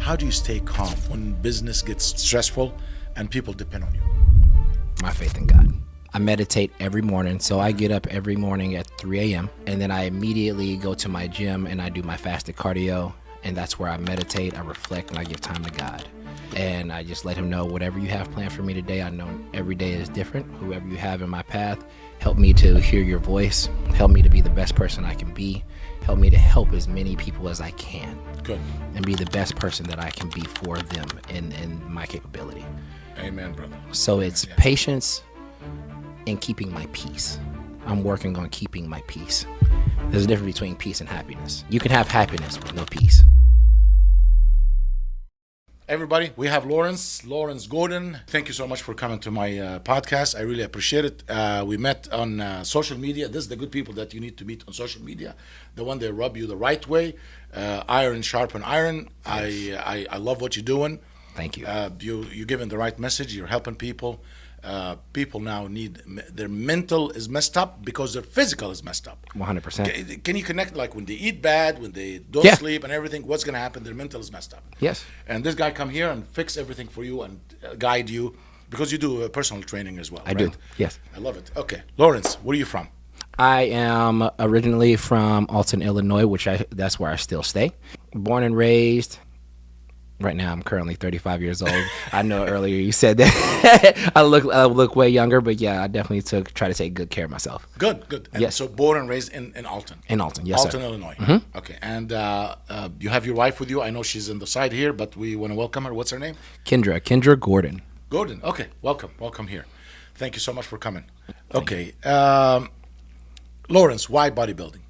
How do you stay calm when business gets stressful and people depend on you? My faith in God. I meditate every morning, so I get up every morning at 3 a.m. and then I immediately go to my gym and I do my fasted cardio, and that's where I meditate, I reflect, and I give time to God. And I just let him know whatever you have planned for me today. I know every day is different. Whoever you have in my path, help me to hear your voice. Help me to be the best person I can be. Help me to help as many people as I can. Good. And be the best person that I can be for them in my capability. Amen, brother. So it's patience and keeping my peace. I'm working on keeping my peace. There's a difference between peace and happiness. You can have happiness with no peace. Everybody, we have Lawrence Gordon. Thank you so much for coming to my podcast. I really appreciate it. We met on social media. This is the good people that you need to meet on social media. The one that rub you the right way. Iron sharpen iron. I love what you're doing. Thank you. You're giving the right message. You're helping people. People now need, their mental is messed up because their physical is messed up. 100%. Can you connect, like when they eat bad, when they don't sleep and everything, what's going to happen? Their mental is messed up. Yes. And this guy come here and fix everything for you and guide you, because you do personal training as well. I do, yes. I love it. Okay. Lawrence, where are you from? I am originally from Alton, Illinois, that's where I still stay. Born and raised. Right now, I'm currently 35 years old. I know earlier you said that I look way younger, but yeah, I definitely try to take good care of myself. Good. And yes. So born and raised in Alton. In Alton, yes, Alton, sir. Illinois. Mm-hmm. Okay. And you have your wife with you. I know she's on the side here, but we want to welcome her. What's her name? Kendra Gordon. Gordon. Okay. Welcome here. Thank you so much for coming. Okay. Lawrence, why bodybuilding?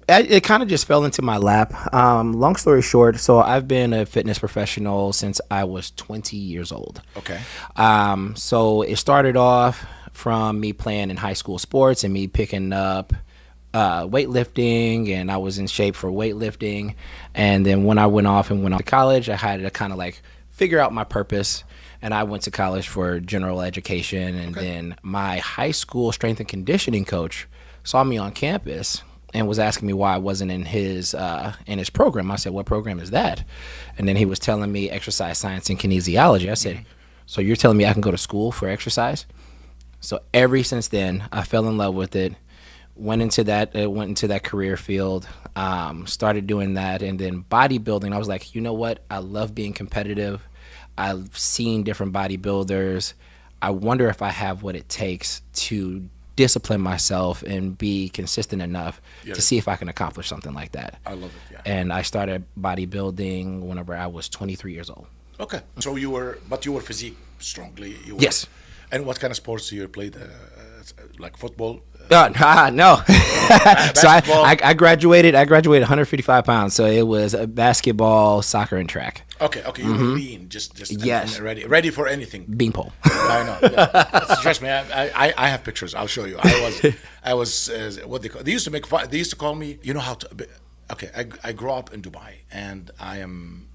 It kind of just fell into my lap. Long story short, so I've been a fitness professional since I was 20 years old. Okay. So it started off from me playing in high school sports and me picking up weightlifting, and I was in shape for weightlifting. And then when I went off to college, I had to kind of like figure out my purpose. And I went to college for general education. And then my high school strength and conditioning coach saw me on campus and was asking me why I wasn't in his program. I said, what program is that? And then he was telling me exercise science and kinesiology. I said, so you're telling me I can go to school for exercise? So ever since then, I fell in love with it, went into that career field, started doing that. And then bodybuilding, I was like, you know what? I love being competitive. I've seen different bodybuilders. I wonder if I have what it takes to discipline myself and be consistent enough to see if I can accomplish something like that. I love it, yeah. And I started bodybuilding whenever I was 23 years old. Okay. So you were physique strongly. Yes. And what kind of sports do you play? Like football? No. So I graduated 155 pounds. So it was basketball, soccer, and track. Okay. You were lean, just yes, and ready for anything. Beanpole. I know. Yeah. Trust me, I have pictures. I'll show you. I was what they call. They used to make fun. They used to call me. You know how to. Okay, I grew up in Dubai, and I am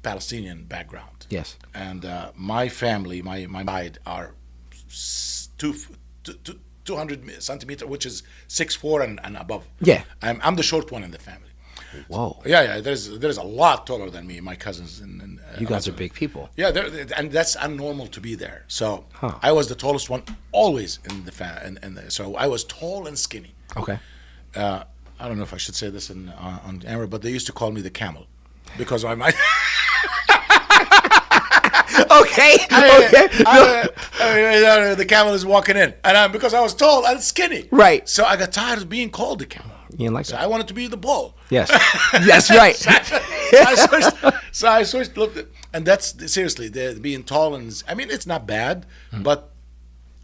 Palestinian background. Yes. And my family, my side are 200 centimeter, which is 6'4" and above. Yeah. I'm the short one in the family. Whoa. Yeah. There's a lot taller than me. My cousins and you guys are big people. Yeah, and that's unnormal to be there. So I was the tallest one always in the so I was tall and skinny. Okay. I don't know if I should say this on camera, but they used to call me the camel because I might. Okay. The camel is walking in, and because I was tall and skinny, right? So I got tired of being called the camel. You didn't like that? I wanted to be the bull. Yes, that's right. So I switched, looked at, and that's seriously being tall, and I mean it's not bad, but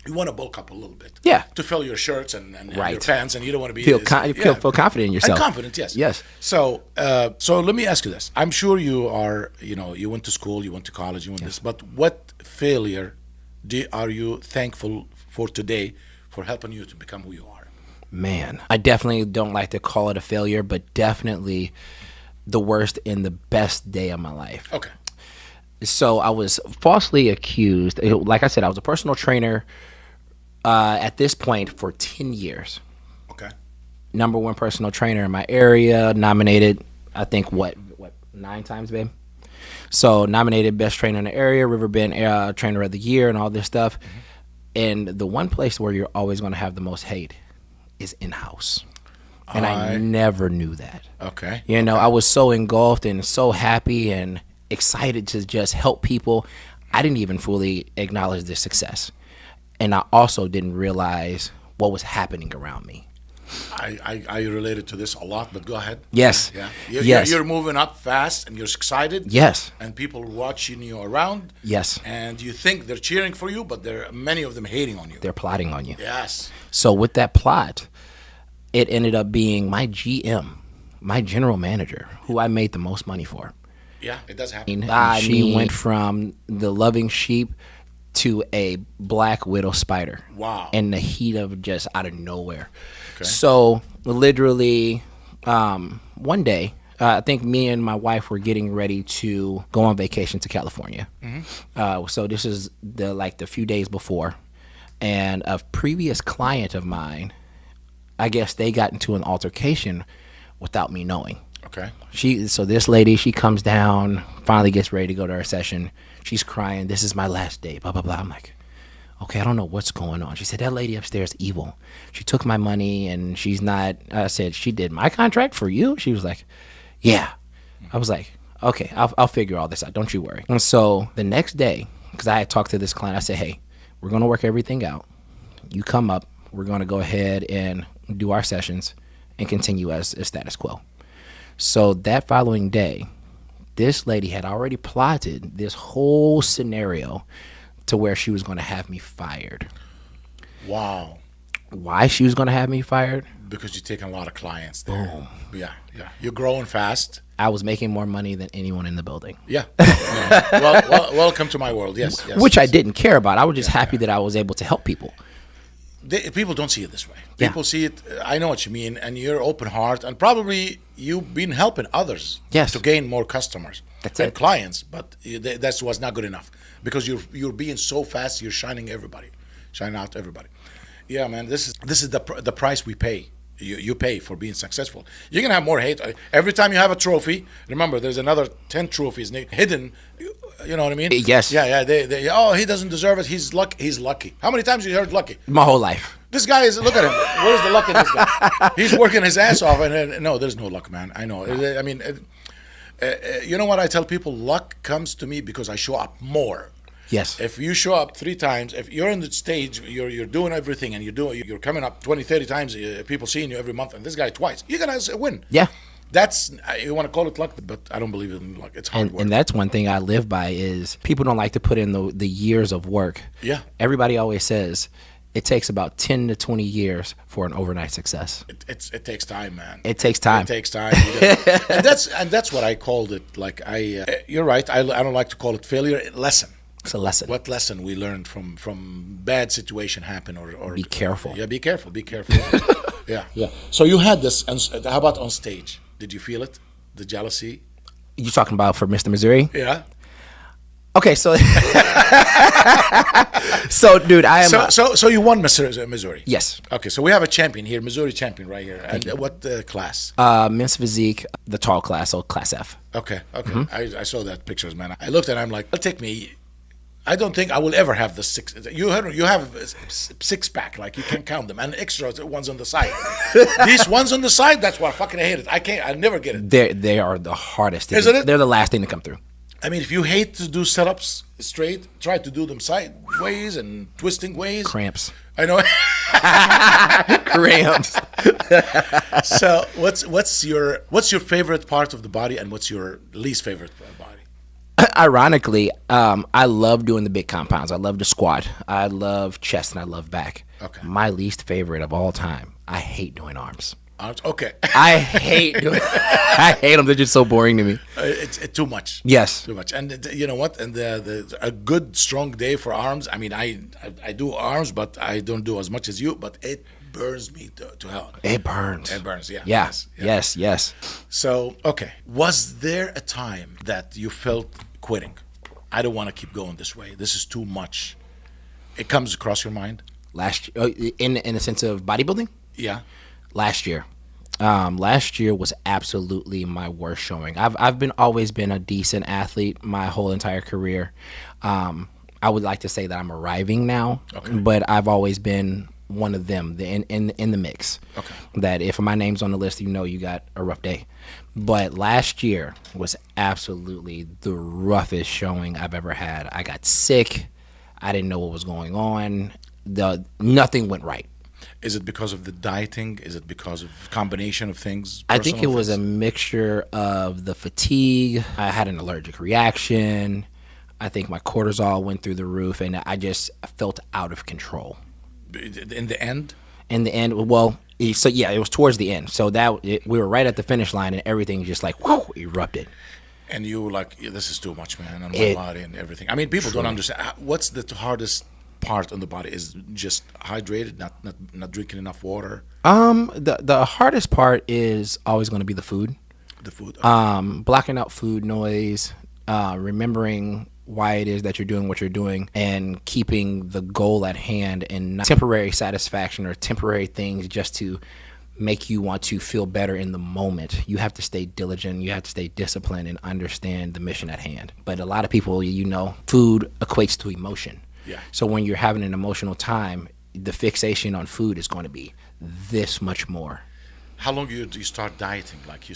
you want to bulk up a little bit, yeah, to fill your shirts and right. your pants, and you don't want to be feel confident in yourself. I'm confident, yes. So let me ask you this: I'm sure you are, you went to school, you went to college, you went this, but what failure are you thankful for today for helping you to become who you are? Man, I definitely don't like to call it a failure, but definitely the worst and the best day of my life. Okay. So I was falsely accused. Like I said, I was a personal trainer at this point for 10 years. Okay. #1 personal trainer in my area, nominated, I think, 9 times, babe. So nominated best trainer in the area, Riverbend Trainer of the Year, and all this stuff. And the one place where you're always going to have the most hate is in-house. And I never knew that. Okay. You know, I was so engulfed and so happy and excited to just help people. I didn't even fully acknowledge their success. And I also didn't realize what was happening around me. I related to this a lot, but go ahead. Yes. Yeah. Yes. You're moving up fast and you're excited. Yes. And people watching you around. Yes. And you think they're cheering for you, but there are many of them hating on you. They're plotting on you. Yes. So with that plot, it ended up being my GM, my general manager, who I made the most money for. Yeah, it does happen. She went from the loving sheep to a black widow spider. Wow. In the heat of just out of nowhere. Okay. So literally one day, I think me and my wife were getting ready to go on vacation to California. So this is the few days before. And a previous client of mine, I guess they got into an altercation without me knowing. Okay. So this lady, she comes down, finally gets ready to go to her session. She's crying, "This is my last day, blah, blah, blah." I'm like, okay, I don't know what's going on. She said, "That lady upstairs is evil. She took my money and she's not," I said, "She did my contract for you?" She was like, "Yeah." I was like, okay, I'll figure all this out. Don't you worry. And so the next day, because I had talked to this client, I said, "Hey, we're going to work everything out. You come up. We're going to go ahead and do our sessions and continue as status quo." So that following day, this lady had already plotted this whole scenario to where she was going to have me fired. Wow. Why she was going to have me fired? Because you're taking a lot of clients there. Boom. Yeah. You're growing fast. I was making more money than anyone in the building. Yeah. Well, welcome to my world. Yes. Which I didn't care about. I was just happy that I was able to help people. People don't see it this way. Yeah. People see it, I know what you mean, and you're open heart, and probably you've been helping others to gain more customers and clients, but that was not good enough because you're being so fast, you're shining out everybody. Yeah, man, this is the price we pay. You pay for being successful. You're gonna have more hate every time you have a trophy. Remember, there's another 10 trophies hidden. You know what I mean? Yes. Yeah. They he doesn't deserve it. He's lucky. How many times have you heard lucky? My whole life. This guy look at him. Where's the luck in this guy? He's working his ass off, and no, there's no luck, man. I know. I mean, you know what I tell people? Luck comes to me because I show up more. Yes. If you show up 3 times, if you're on the stage, you're doing everything, and you're coming up 20, 30 times, people seeing you every month, and this guy twice, you're gonna win. Yeah. That's, you want to call it luck, but I don't believe in luck. It's hard work. And that's one thing I live by is people don't like to put in the years of work. Yeah. Everybody always says it takes about 10 to 20 years for an overnight success. It takes time, man. It takes time. It takes time. and that's what I called it. Like you're right. I don't like to call it failure. Lesson. It's a lesson. What lesson we learned from bad situation happen or be careful. Yeah, be careful. Yeah. So you had this. And how about on stage? Did you feel it? The jealousy? You talking about for Mr. Missouri? Yeah. Okay, so so dude, I am. So you won Missouri. Yes. Okay, so we have a champion here, Missouri champion right here. And what class? Men's physique, the tall class, so class F. Okay. Mm-hmm. I saw that pictures, man. I looked and I'm like, it'll take me. I don't think I will ever have the 6. You have a 6-pack, like you can count them, and extra ones on the side. These ones on the side, that's why I fucking hate it. I never get it. They are the hardest. Isn't it? They're the last thing to come through. I mean, if you hate to do setups straight, try to do them sideways and twisting ways. Cramps. I know. Cramps. So what's your favorite part of the body, and what's your least favorite body? Ironically, I love doing the big compounds. I love the squat. I love chest, and I love back. Okay. My least favorite of all time, I hate doing arms. Okay. I hate them. They're just so boring to me. It's too much. Yes. Too much. And you know what? And a good strong day for arms. I mean, I do arms, but I don't do as much as you. But it burns me to hell. It burns. It burns. Yeah. Yes. So okay, was there a time that you felt quitting? I don't want to keep going this way. This is too much. It comes across your mind? Last year, in the sense of bodybuilding? Yeah. Last year. Last year was absolutely my worst showing. I've been always been a decent athlete my whole entire career. I would like to say that I'm arriving now, but I've always been one of them in the mix. Okay. That if my name's on the list, you know you got a rough day. But last year was absolutely the roughest showing I've ever had. I got sick. I didn't know what was going on. Nothing went right. Is it because of the dieting? Is it because of combination of things? I think it was a mixture of the fatigue. I had an allergic reaction. I think my cortisol went through the roof, and I just felt out of control. In the end? In the end, well, so yeah, it was towards the end. So we were right at the finish line, and everything just like whoo, erupted. And you were like, yeah, this is too much, man, on my body and everything. I mean, people don't understand. What's the hardest part on the body? Is just hydrated, not drinking enough water? The hardest part is always going to be the food. The food. Blocking out food noise, remembering why it is that you're doing what you're doing, and keeping the goal at hand, and not temporary satisfaction or temporary things just to make you want to feel better in the moment. You have to stay diligent, you have to stay disciplined, and understand the mission at hand. But a lot of people, food equates to emotion. Yeah. So when you're having an emotional time, the fixation on food is going to be this much more. How long do you start dieting? Like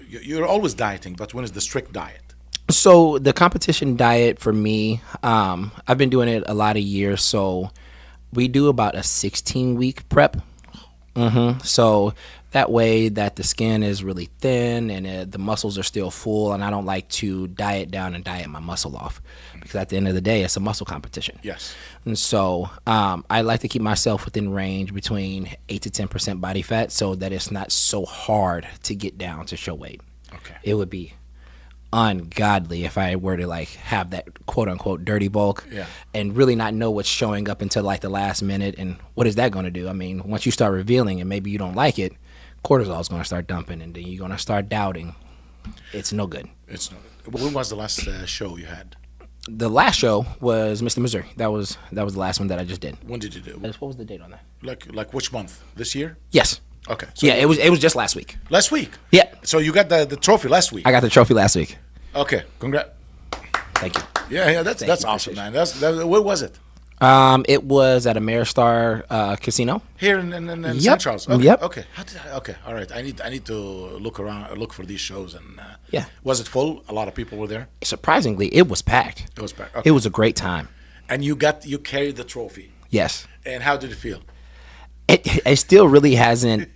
you're always dieting, but when is the strict diet? So the competition diet for me, I've been doing it a lot of years. So we do about a 16-week prep. So that way that the skin is really thin and the muscles are still full, and I don't like to diet down and diet my muscle off, because at the end of the day, it's a muscle competition. Yes. And so I like to keep myself within range between 8 to 10% body fat, so that it's not so hard to get down to show weight. Okay. It would be ungodly if I were to have that quote unquote dirty bulk, and really not know what's showing up until the last minute. And what is that going to do? I mean, once you start revealing and maybe you don't like it, cortisol is going to start dumping, and then you're going to start doubting. It's no good. It's not good. When was the last show you had? The last show was Mr. Missouri. That was the last one that I just did. When did you do? What was the date on that? Like which month? This year? Yes. Okay. So yeah, it was just last week. Last week? Yeah. So you got the trophy last week? I got the trophy last week. Okay. Congrats. Thank you. Yeah, that's awesome, man. Where was it? It was at Ameristar Casino Here in St. Charles. Okay. Yep. Okay. Okay. All right. I need to look for these shows, and yeah. Was it full? A lot of people were there. Surprisingly, it was packed. It was packed. Okay. It was a great time. And you carried the trophy. Yes. And how did it feel? It still really hasn't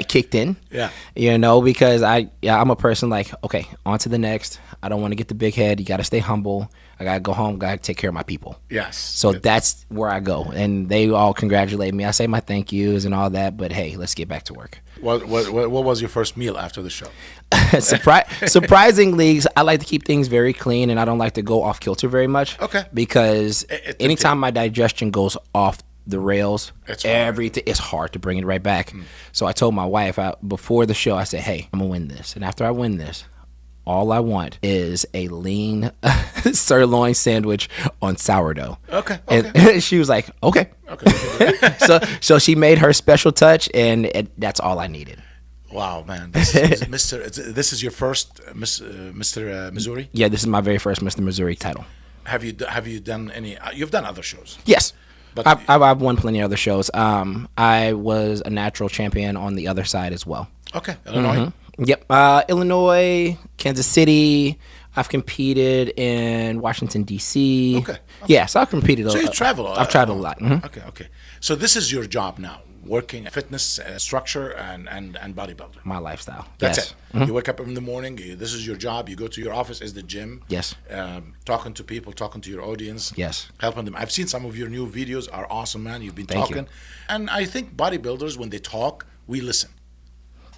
kicked in. Yeah. Because I'm a person okay, on to the next. I don't want to get the big head. You got to stay humble. I got to go home. Got to take care of my people. Yes. So that's where I go. And they all congratulate me. I say my thank yous and all that. But hey, let's get back to work. What was your first meal after the show? Surprisingly, I like to keep things very clean, and I don't like to go off kilter very much. Okay. Because anytime my digestion goes off the rails, everything, it's hard to bring it right back. So I told my wife before the show, I said, hey, I'm gonna win this, and after I win this, all I want is a lean sirloin sandwich on sourdough. Okay. And she was like, okay. So she made her special touch, and that's all I needed. Wow, man! This is your first Mr. Missouri? Yeah, this is my very first Mr. Missouri title. Have you done any? You've done other shows? Yes. But I've won plenty of other shows. I was a natural champion on the other side as well. Okay, Illinois. Yep, Illinois, Kansas City. I've competed in Washington D.C. Okay. Yeah, so I've competed. So you travel. I've traveled a lot. Okay. So this is your job now, working fitness structure and bodybuilder. My lifestyle. That's it. You wake up in the morning. This is your job. You go to your office. Is the gym. Yes. Talking to people, talking to your audience. Yes. Helping them. I've seen some of your new videos are awesome, man. You've been Thank talking, and I think bodybuilders, when they talk, we listen.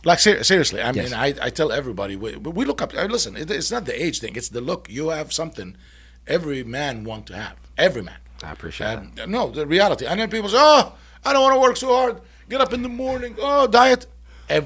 Like seriously, I mean, I tell everybody we look up. Listen, it's not the age thing; it's the look. You have something every man want to have. Every man. I appreciate that. No, the reality. And then people say, "Oh, I don't want to work so hard. Get up in the morning. Oh, diet."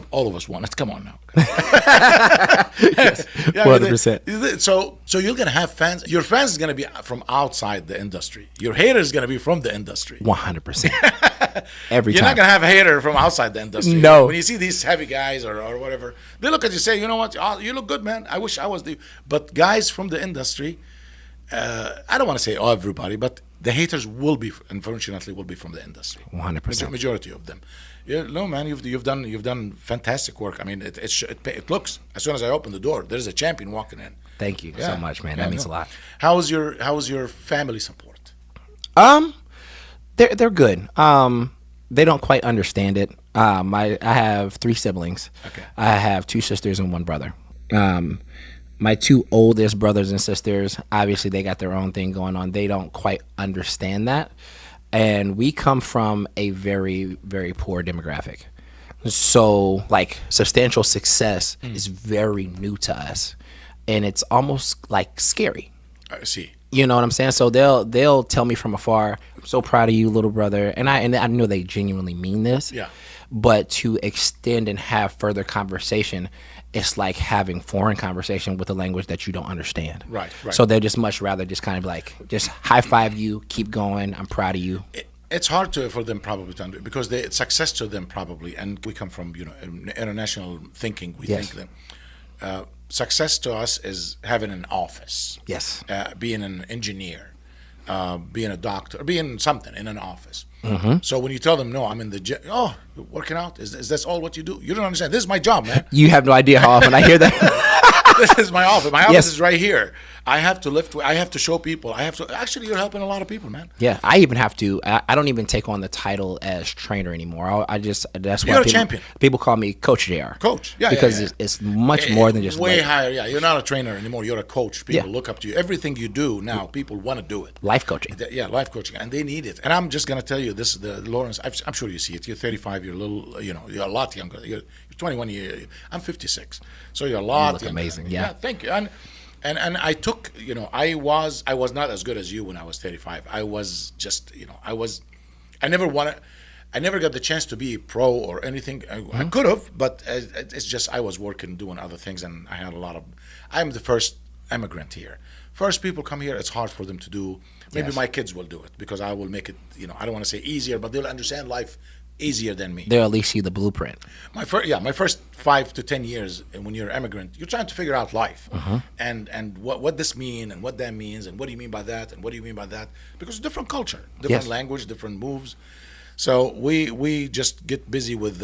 All of us want it. Come on now. Yes, 100%. So you're gonna have fans. Your fans is gonna be from outside the industry. Your haters is gonna be from the industry. 100%. Every You're time. not gonna have a hater from outside the industry. No. When you see these heavy guys or whatever, they look at you and say, you know what, oh, you look good, man. I wish I was the. But guys from the industry, I don't want to say everybody, but the haters will be, unfortunately, will be from the industry. 100%. Majority of them. Yeah, no, man, you've done fantastic work. I mean, it looks, as soon as I open the door, there's a champion walking in. Thank you so much, man. That means a lot. How's your family support? They're good. They don't quite understand it. I have 3 siblings. Okay. I have 2 sisters and 1 brother. My 2 oldest brothers and sisters, obviously they got their own thing going on. They don't quite understand that. And we come from a very, very poor demographic. So, like, substantial success is very new to us. And it's almost, like, scary. I see. You know what I'm saying? So they'll tell me from afar, I'm so proud of you, little brother. And I know they genuinely mean this. Yeah. But to extend and have further conversation, it's like having foreign conversation with a language that you don't understand. Right. So they'd just much rather just kind of like, just high five you, keep going, I'm proud of you. It's hard for them probably to understand because it's success to them probably, and we come from international thinking. We think that success to us is having an office. Yes. Being an engineer, being a doctor, being something in an office. Mm-hmm. So when you tell them, no, I'm in the gym, oh, working out, is this all what you do? You don't understand. This is my job, man. You have no idea how often I hear that. This is my office. My office is right here. I have to lift. I have to show people. I have to. Actually, you're helping a lot of people, man. Yeah, I even have to. I don't even take on the title as trainer anymore. That's why you're a champion. People call me Coach JR. Coach, yeah, because it's much more than just way weight. higher. Yeah, you're not a trainer anymore. You're a coach. People Yeah. look up to you. Everything you do now, people want to do it. Life coaching. Yeah, life coaching, and they need it. And I'm just gonna tell you this: Lawrence. I'm sure you see it. You're 35. You're a little. You're a lot younger. You're 21 years. I'm 56. So you're a lot. You look younger. amazing. Yeah. Thank you. And I took, I was not as good as you when I was 35. I was just, I never got the chance to be pro or anything. I could have, but it's just I was working, doing other things, and I had I'm the first immigrant here. First people come here, it's hard for them to do. Maybe my kids will do it because I will make it, I don't want to say easier, but they'll understand life easier than me. They'll at least see the blueprint. My first 5 to 10 years, and when you're an immigrant, you're trying to figure out life, and what this means, and what that means, and what do you mean by that, and what do you mean by that, because different culture, different language, different moves. So we just get busy with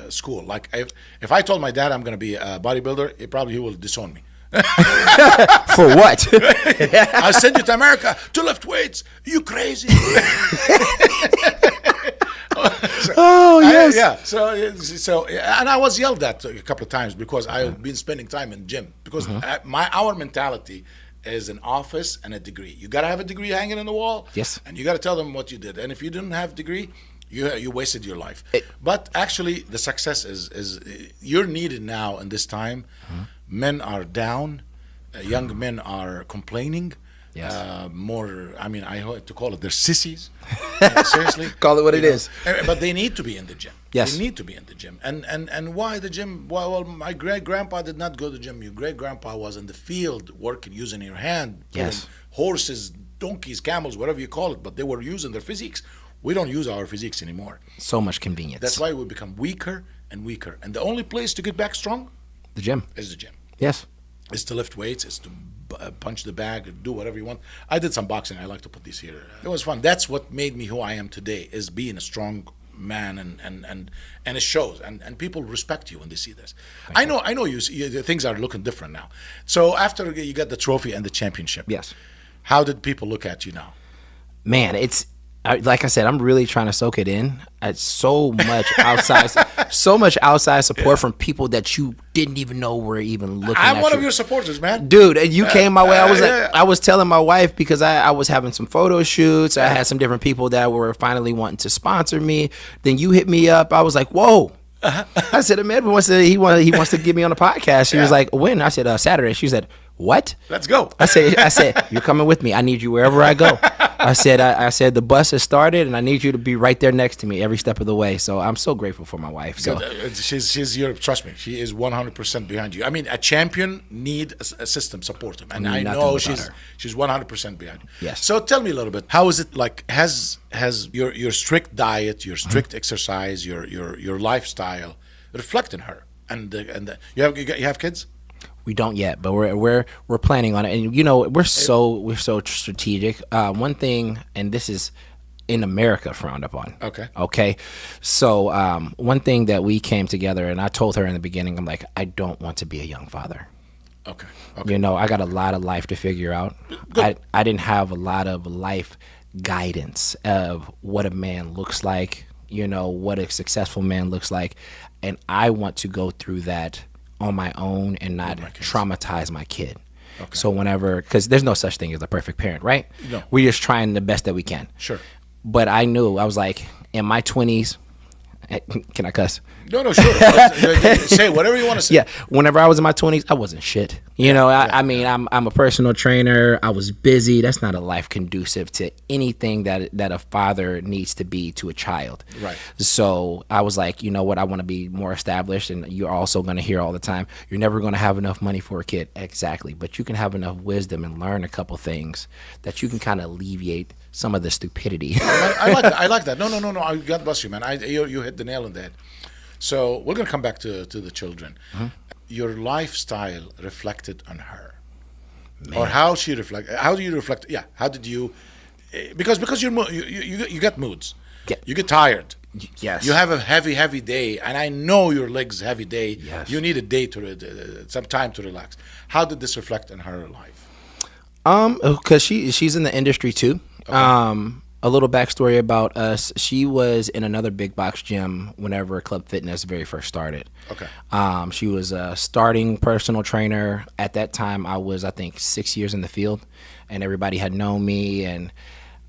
school. Like if I told my dad I'm going to be a bodybuilder, he will disown me. For what? I send you to America to lift weights. You crazy? So and I was yelled at a couple of times because I've been spending time in the gym because our mentality is an office and a degree. You got to have a degree hanging on the wall. Yes. And you got to tell them what you did. And if you didn't have a degree, you wasted your life. But actually, the success is you're needed now in this time. Men are down. Young men are complaining. Yes. More, I hate to call it, they're sissies. Seriously. Call it what it is. But they need to be in the gym. Yes. They need to be in the gym. And why the gym? Well, my great-grandpa did not go to the gym. Your great-grandpa was in the field working, using your hand. Yes. Horses, donkeys, camels, whatever you call it, but they were using their physiques. We don't use our physiques anymore. So much convenience. That's why we become weaker and weaker. And the only place to get back strong the gym. is the gym. Yes. Is to lift weights, is to punch the bag, do whatever you want. I did some boxing. I like to put these here. It was fun. That's what made me who I am today, is being a strong man, and it shows. And people respect you when they see this. I know you things are looking different now. So after you got the trophy and the championship, Yes. how did people look at you now? Man, like I said, I'm really trying to soak it in. It's so much outside support from people that you didn't even know were even looking at you. I'm one of your supporters, man. Dude, you came my way. I was telling my wife because I was having some photo shoots. I had some different people that were finally wanting to sponsor me. Then you hit me up. I was like, whoa. I said, Ahmed wants to get me on the podcast. She was like, when? I said, Saturday. She said, what? Let's go. I said, you're coming with me. I need you wherever I go. I said, the bus has started, and I need you to be right there next to me every step of the way. So I'm so grateful for my wife. So she's your, trust me, she is 100% behind you. I mean, a champion need a system support him, and I know she's 100% behind you. Yes. So tell me a little bit. How is it like? Has your strict diet, your strict exercise, your lifestyle reflect in her? And you have kids? We don't yet, but we're planning on it. And you know, we're so strategic. One thing, and this is in America frowned upon. Okay. So one thing that we came together, and I told her in the beginning, I'm like, I don't want to be a young father. Okay. You know, I got a lot of life to figure out. I didn't have a lot of life guidance of what a man looks like, you know, what a successful man looks like. And I want to go through that on my own and not traumatize my kid. Okay. So whenever, because there's no such thing as a perfect parent, right? No. We're just trying the best that we can. Sure. But I knew, I was like, in my 20s, can I cuss? No, sure. Say whatever you want to say. Yeah, whenever I was in my 20s, I wasn't shit. You know, I mean, I'm a personal trainer. I was busy. That's not a life conducive to anything that a father needs to be to a child. Right. So I was like, you know what? I want to be more established. And you're also going to hear all the time, you're never going to have enough money for a kid. Exactly. But you can have enough wisdom and learn a couple things that you can kind of alleviate some of the stupidity. I like that. No. God bless you, man. You hit the nail on the head. So we're going to come back to the children. Mm-hmm. Your lifestyle reflected on her, man. Or how she reflect? How do you reflect? Yeah, how did you? Because you get moods. You get tired. Yes. You have a heavy day, and I know your legs heavy day. Yes. You need a day some time to relax. How did this reflect on her life? Because she's in the industry too. Okay. A little backstory about us. She was in another big box gym whenever Club Fitness very first started. Okay. She was a starting personal trainer. At that time, I was, I think, 6 years in the field, and everybody had known me. And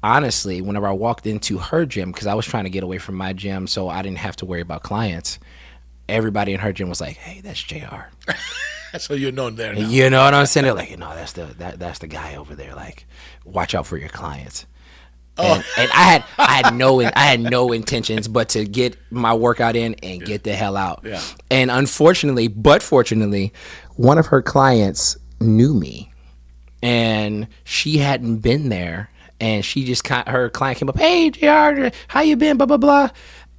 honestly, whenever I walked into her gym, because I was trying to get away from my gym so I didn't have to worry about clients, everybody in her gym was like, hey, that's JR. So you're known there now. You know what I'm saying? They're like, no, that's the guy over there. Like, watch out for your clients. Oh. And I had no intentions but to get my workout in and get the hell out. Yeah. And fortunately, one of her clients knew me, and she hadn't been there, and her client came up, hey, JR, how you been? Blah blah blah.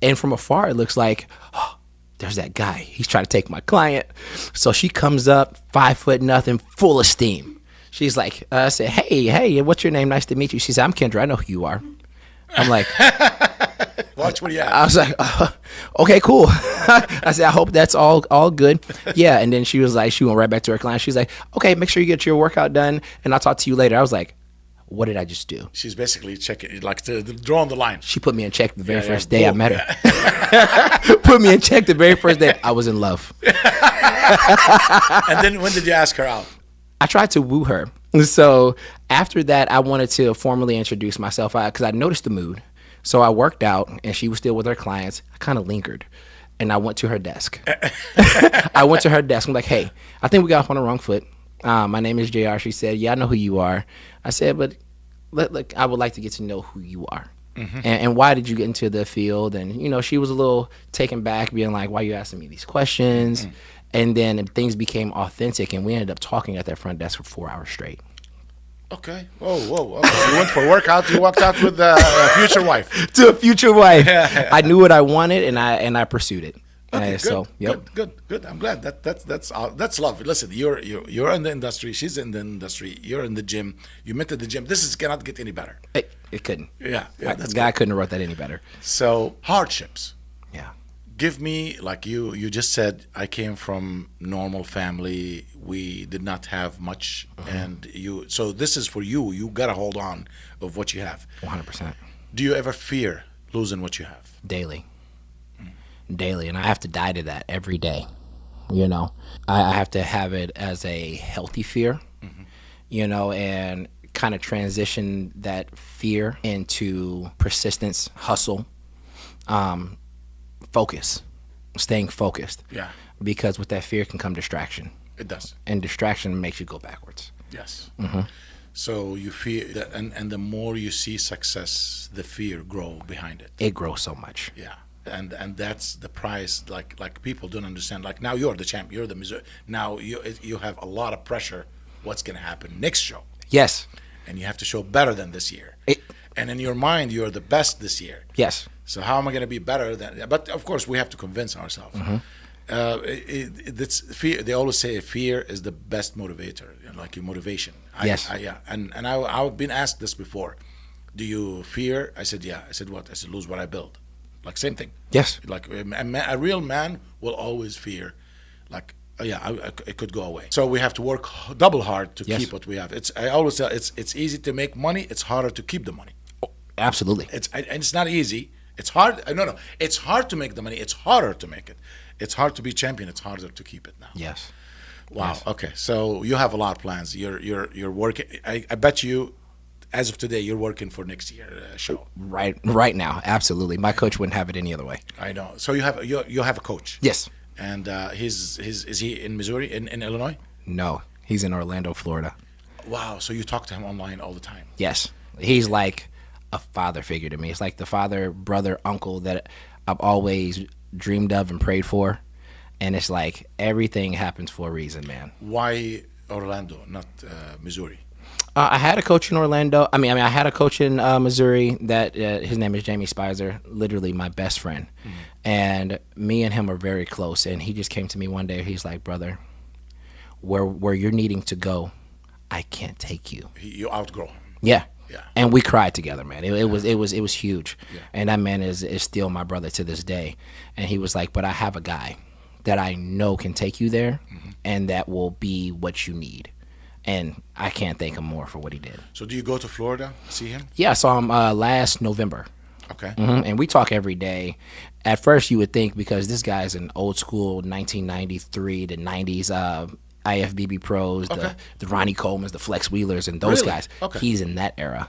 And from afar, it looks like, oh, there's that guy. He's trying to take my client. So she comes up, 5'0", full of steam. She's like, I said, hey, what's your name? Nice to meet you. She said, I'm Kendra. I know who you are. I'm like, watch what you have. I was like, okay, cool. I said, I hope that's all good. Yeah. And then she was like, she went right back to her client. She's like, okay, make sure you get your workout done, and I'll talk to you later. I was like, what did I just do? She's basically checking, like drawing the line. She put me in check the very first day I met her. Put me in check the very first day. I was in love. And then when did you ask her out? I tried to woo her. So after that, I wanted to formally introduce myself because I noticed the mood. So I worked out, and she was still with her clients. I kind of lingered, and I went to her desk. I'm like, hey, I think we got off on the wrong foot. My name is JR. She said, yeah, I know who you are. I said, but look, I would like to get to know who you are. Mm-hmm. And why did you get into the field? And, you know, she was a little taken back, being like, why are you asking me these questions? Mm-hmm. And then things became authentic, and we ended up talking at that front desk for 4 hours straight. Okay. Whoa. Okay. You went for a workout. You walked out with a future wife. To a future wife. I knew what I wanted, and I pursued it. Okay, good, so, yep. Good. I'm glad that's love. Listen, you're in the industry. She's in the industry. You're in the gym. You met at the gym. This cannot get any better. It couldn't. Yeah. The guy couldn't have wrote that any better. So hardships. Yeah. Give me, like you just said, I came from normal family. We did not have much, and so this is for you. You gotta hold on of what you have. 100%. Do you ever fear losing what you have? Daily, and I have to die to that every day. You know, I have to have it as a healthy fear. Mm-hmm. You know, and kind of transition that fear into persistence, hustle. Focus, staying focused. Yeah. Because with that fear can come distraction. It does. And distraction makes you go backwards. Yes. So you fear that, and the more you see success, the fear grow behind it. It grows so much. Yeah. And that's the price. Like people don't understand. Like now you're the champ. You're the Missouri. Now you have a lot of pressure. What's going to happen next show? Yes. And you have to show better than this year. And in your mind, you're the best this year. Yes. So how am I going to be better than? But of course, we have to convince ourselves. It's fear. They always say fear is the best motivator, like your motivation. Yes. Yeah. And I've been asked this before. Do you fear? I said, yeah. I said, what? I said, lose what I build. Like same thing. Yes. Like a real man will always fear. Like it could go away. So we have to work double hard to keep what we have. I always tell it's easy to make money. It's harder to keep the money. Absolutely. It's not easy. It's hard. No. It's hard to make the money. It's harder to make it. It's hard to be champion. It's harder to keep it now. Yes. Wow. Yes. Okay. So you have a lot of plans. You're working. I bet you, as of today, you're working for next year show. Right now, absolutely. My coach wouldn't have it any other way. I know. So you have a coach. Yes. And is he in Missouri, in Illinois? No, he's in Orlando, Florida. Wow. So you talk to him online all the time. Yes. He's like a father figure to me. It's like the father, brother, uncle that I've always dreamed of and prayed for. And it's like everything happens for a reason, man. Why Orlando, not Missouri? I had a coach in Orlando. I mean, I had a coach in Missouri that his name is Jamie Spicer, literally my best friend. And me and him are very close. And he just came to me one day. He's like, brother, where you're needing to go, I can't take you. You outgrow him. Yeah. Yeah. And we cried together, man. It was huge. Yeah. And that man is still my brother to this day. And he was like, but I have a guy that I know can take you there, and that will be what you need. And I can't thank him more for what he did. So do you go to Florida, see him? Yeah, I saw him last November. Okay. And we talk every day. At first, you would think, because this guy's an old school 1993 to 90s IFBB pros, the Ronnie Colemans, the Flex Wheelers, and those guys. Okay. He's in that era.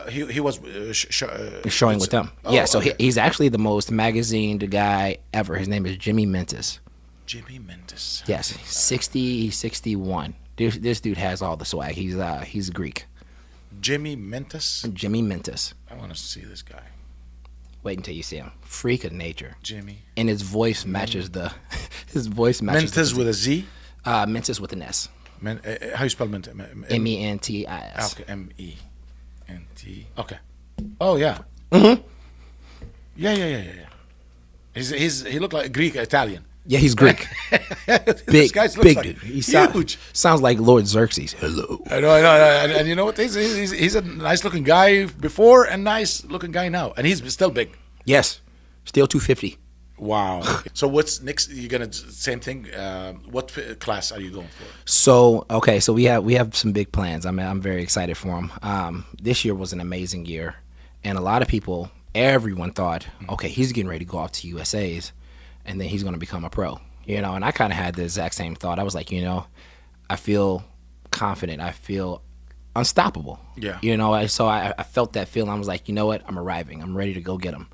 He was Showing with them. Oh, yeah, so okay. he's actually the most magazined guy ever. His name is Jimmy Mentis. Jimmy Mentis. Yes, 61. This dude has all the swag. He's Greek. Jimmy Mentis? Jimmy Mentis. I want to see this guy. Wait until you see him. Freak of nature. Jimmy. And his voice matches his voice matches Mentis with a Z? Mentis with an S. How you spell Mentis? Mentis. Okay, MENT. Okay. Oh yeah. Yeah. He looked like Greek Italian. Yeah, he's Greek. This guy looks big like dude. He huge. Sounds like Lord Xerxes. Hello. I know. And you know what? He's a nice looking guy before and nice looking guy now. And he's still big. Yes. Still 250. Wow. So what's next? You're going to same thing? What class are you going for? So we have some big plans. I mean, I'm very excited for them. This year was an amazing year. And a lot of people, everyone thought, okay, he's getting ready to go off to USA's. And then he's going to become a pro, and I kind of had the exact same thought. I was like, I feel confident. I feel unstoppable. Yeah. So I felt that feeling. I was like, you know what? I'm arriving. I'm ready to go get him.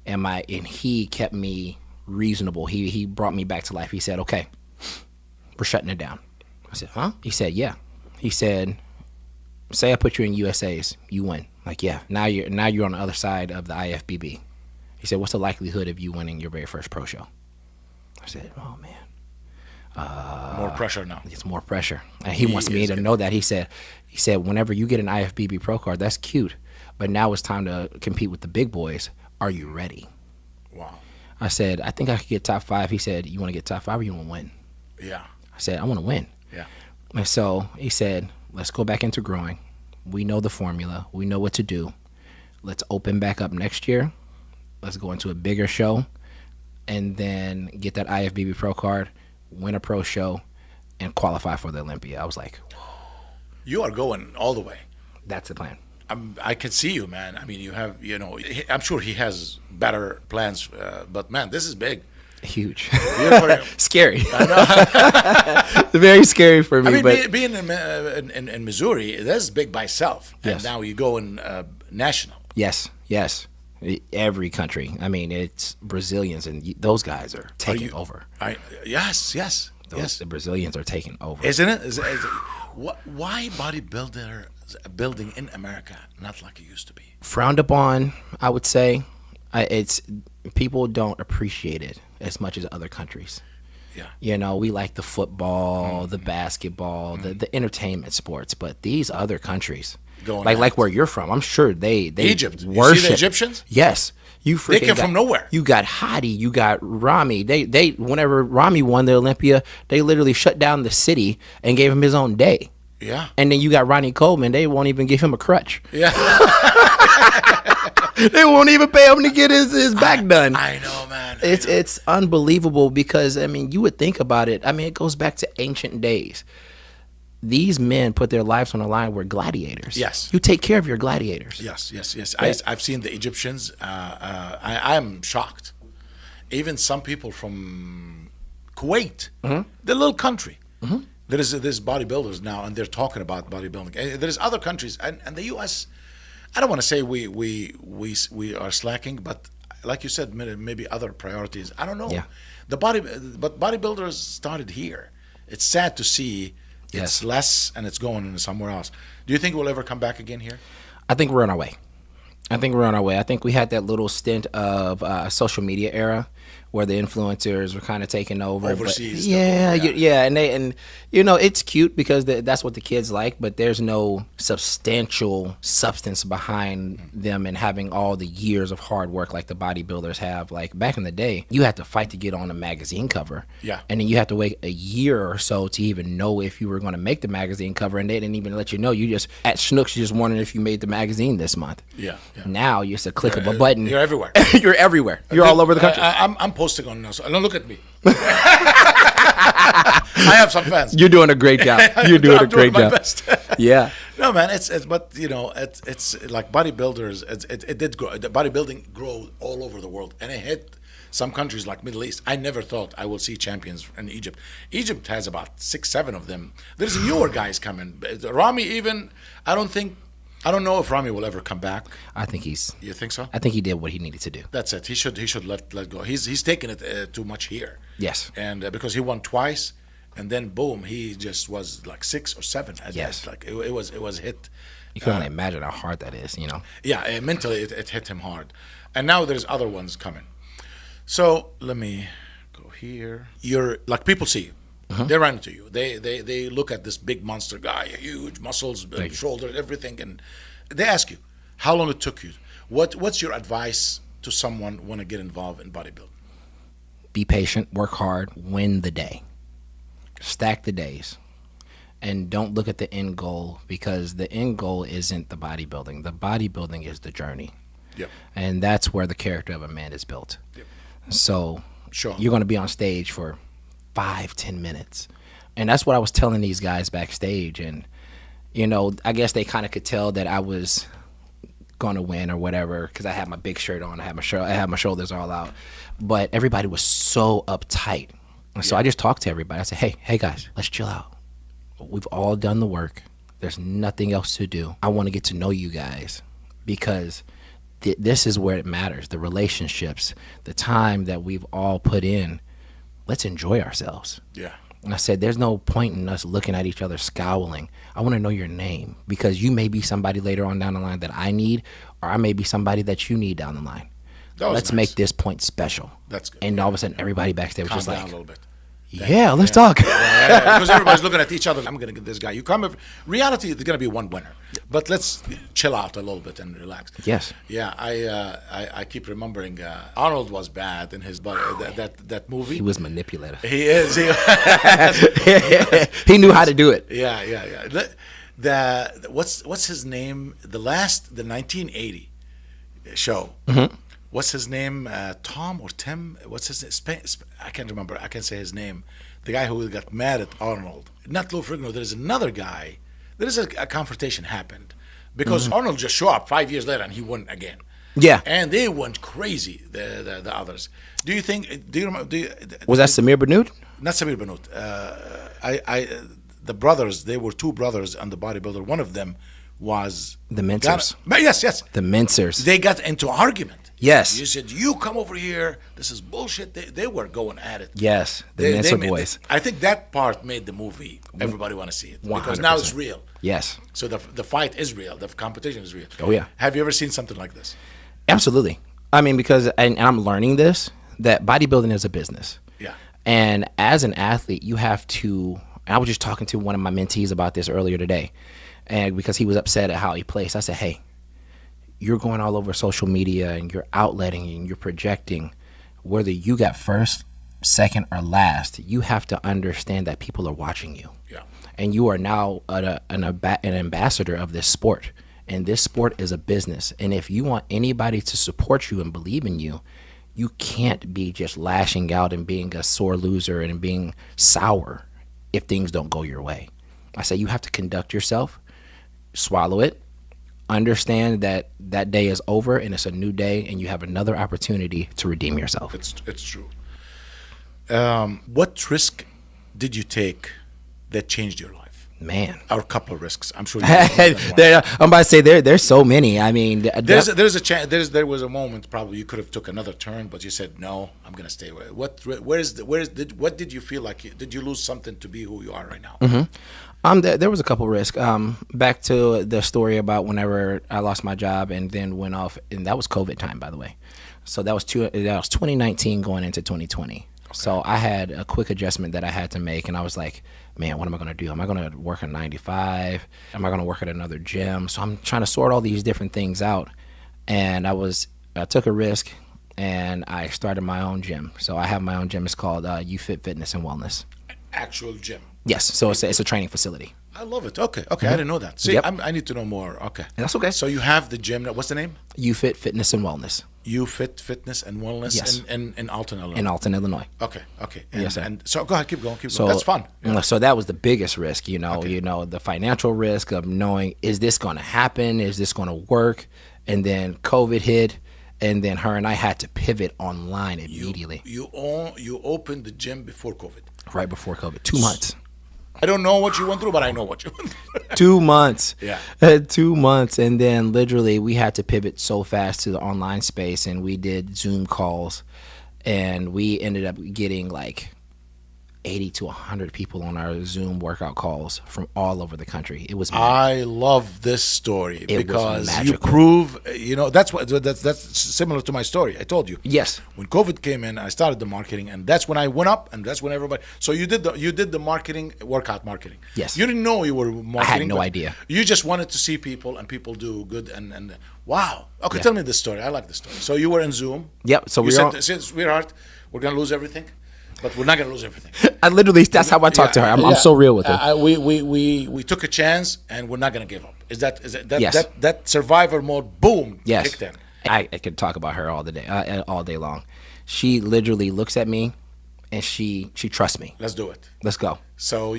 And he kept me reasonable. He brought me back to life. He said, okay, we're shutting it down. I said, huh? He said, yeah. He said, say I put you in USA's, you win. Like, yeah. Now you're on the other side of the IFBB. He said, what's the likelihood of you winning your very first pro show? I said, oh, man. More pressure now. It's more pressure. And he wants me to know that. He said, whenever you get an IFBB pro card, that's cute. But now it's time to compete with the big boys. Are you ready? Wow. I said, I think I could get top 5. He said, you want to get top 5 or you want to win? Yeah. I said, I want to win. Yeah. And so he said, let's go back into growing. We know the formula. We know what to do. Let's open back up next year. Let's go into a bigger show and then get that IFBB pro card, win a pro show, and qualify for the Olympia. I was like, whoa. You are going all the way. That's the plan. I can see you, man. I mean, you have, I'm sure he has better plans, but man, this is big. Huge. You're scary. I know. Very scary for me. I mean, but being in Missouri, that's big by itself. Yes. And now you go in national. Yes. Every country. I mean, it's Brazilians, and those guys are taking over. Yes. Yes. The Brazilians are taking over. Isn't it? Why building in America not like it used to be? Frowned upon, I would say. It's people don't appreciate it as much as other countries. Yeah. You know, we like the football, the basketball, the entertainment sports, but these other countries, like where you're from, I'm sure they Egypt. worship. You see the Egyptians? Yes. They came from nowhere. You got Hadi, you got Rami. They whenever Rami won the Olympia, they literally shut down the city and gave him his own day. Yeah. And then you got Ronnie Coleman, they won't even give him a crutch. Yeah. They won't even pay him to get his back done. I know, man. It's unbelievable because, I mean, you would think about it. I mean, it goes back to ancient days. These men put their lives on the line. Were gladiators. Yes. You take care of your gladiators. Yes. I've seen the Egyptians. I'm shocked. Even some people from Kuwait, the little country. There's bodybuilders now, and they're talking about bodybuilding. There's other countries, and the U.S., I don't want to say we are slacking, but like you said, maybe other priorities. I don't know. Yeah. But bodybuilders started here. It's sad to see it's less and it's going somewhere else. Do you think we'll ever come back again here? I think we're on our way. I think we had that little stint of social media era where the influencers were kind of taking over. Overseas. And you know, it's cute because that's what the kids like, but there's no substantial substance behind them and having all the years of hard work like the bodybuilders have. Like back in the day, you had to fight to get on a magazine cover. Yeah. And then you had to wait a year or so to even know if you were going to make the magazine cover, and they didn't even let you know. You just, at Schnucks, you just wondering if you made the magazine this month. Yeah. Now, you just a click of a button. You're everywhere. You're everywhere. You're all over the country. I'm posting on now, so don't look at me. I have some fans. You're doing a great job. You're doing a great job. Best. Yeah. No, man. But you know, it's like bodybuilders. It did grow. The bodybuilding grew all over the world, and it hit some countries like Middle East. I never thought I would see champions in Egypt. Egypt has about 6-7 of them. There's newer guys coming. Rami, even I don't know if Rami will ever come back. I think You think so? I think he did what he needed to do. That's it. He should let go. He's taken it too much here. Yes. And because he won twice, and then boom, he just was like 6 or 7. Yes. Like it was hit. You can only imagine how hard that is, you know. Yeah, mentally it hit him hard, and now there's other ones coming. So let me go here. You're like, people see you. They run into you. They look at this big monster guy, huge muscles, shoulders, everything, and they ask you how long it took you. What's your advice to someone want to get involved in bodybuilding? Be patient, work hard, win the day. Stack the days. And don't look at the end goal, because the end goal isn't the bodybuilding. The bodybuilding is the journey. Yep. And that's where the character of a man is built. Yep. So Sure. you're going to be on stage for 5-10 minutes. And that's what I was telling these guys backstage. And, you know, I guess they kind of could tell that I was going to win or whatever, because I had my big shirt on. I had my shoulders all out. But everybody was so uptight. And so I just talked to everybody. I said, hey guys, let's chill out. We've all done the work. There's nothing else to do. I want to get to know you guys, because this is where it matters. The relationships, the time that we've all put in. Let's enjoy ourselves. Yeah. And I said, there's no point in us looking at each other scowling. I want to know your name, because you may be somebody later on down the line that I need, or I may be somebody that you need down the line. Let's make this point special. That's good. And all of a sudden, everybody backstage was Calm just down like, a little bit. yeah, let's talk. Because everybody's looking at each other. I'm going to get this guy. You come. Reality, there's going to be one winner. But let's chill out a little bit and relax. Yes. Yeah, I keep remembering Arnold was bad in his that movie. He was manipulative. He is. He knew how to do it. Yeah. What's his name? The 1980 show. What's his name? Tom or Tim? What's his name? I can't remember. I can't say his name. The guy who got mad at Arnold. Not Lou Ferrigno. There's another guy. There is a confrontation happened because Arnold just showed up 5 years later and he won again. Yeah. And they went crazy. The others. Do you think? Do you remember? Was that Samir Banout? Not Samir Banout. The brothers. They were 2 brothers and the bodybuilder. One of them was the Mincers. Yes. The Mincers. They got into argument. Yes. You said, you come over here. This is bullshit. They were going at it. Yes. The Mensa boys. I think that part made the movie. Everybody want to see it. 100%. Because now it's real. Yes. So the fight is real. The competition is real. Oh, yeah. Have you ever seen something like this? Absolutely. I mean, because, and I'm learning this, that bodybuilding is a business. Yeah. And as an athlete, you have to, I was just talking to one of my mentees about this earlier today. And because he was upset at how he placed, I said, hey, you're going all over social media and you're outletting and you're projecting, whether you got first, second, or last, you have to understand that people are watching you. Yeah. And you are now an ambassador of this sport. And this sport is a business. And if you want anybody to support you and believe in you, you can't be just lashing out and being a sore loser and being sour if things don't go your way. I say you have to conduct yourself, swallow it, understand that that day is over and it's a new day and you have another opportunity to redeem yourself. It's true. What risk did you take that changed your life? Man, Or a couple of risks. I'm sure. I'm about to say there's so many. I mean, there's a chance. There was a moment probably you could have took another turn, but you said no. I'm gonna stay with it. What did you feel like? Did you lose something to be who you are right now? There was a couple risks. Back to the story about whenever I lost my job and then went off, and that was COVID time, by the way. So that was 2019 going into 2020. Okay. So I had a quick adjustment that I had to make, and I was like, man, what am I going to do? Am I going to work a 9 to 5? Am I going to work at another gym? So I'm trying to sort all these different things out. And I took a risk and I started my own gym. So I have my own gym. It's called YouFit Fitness and Wellness. Actual gym. Yes. So it's a training facility. I love it. Okay. I didn't know that. See, Yep. I need to know more. Okay. That's okay. So you have the gym. What's the name? YouFit Fitness and Wellness. YouFit Fitness and Wellness. Yes. In Alton, Illinois. In Alton, Illinois. Okay. And, Yes, sir. And so go ahead. Keep going. That's fun. Yeah. So that was the biggest risk, the financial risk of knowing, is this going to happen? Is this going to work? And then COVID hit, and then her and I had to pivot online immediately. You opened the gym before COVID. Right before COVID, 2 months. I don't know what you went through, but I know what you went through. 2 months. Yeah. 2 months. And then literally we had to pivot so fast to the online space, and we did Zoom calls, and we ended up getting like 80 to 100 people on our Zoom workout calls from all over the country. It was I love this story because you magical. prove, that's similar to my story. I told you. Yes. When COVID came in, I started the marketing, and that's when I went up, and that's when everybody. So you did the marketing, workout marketing. Yes. You didn't know you were marketing. I had no idea. You just wanted to see people, and people do good, and wow. Okay, Yeah. tell me this story. I like this story. So you were in Zoom. Yep. So You said, sweetheart, we're gonna lose everything. But we're not gonna lose everything. that's how I talk to her. I'm so real with her. We took a chance, and we're not gonna give up. Is that Yes. that survivor mode? Boom. Yes. Kicked in. I could talk about her all day long. She literally looks at me, and she trusts me. Let's do it. Let's go. So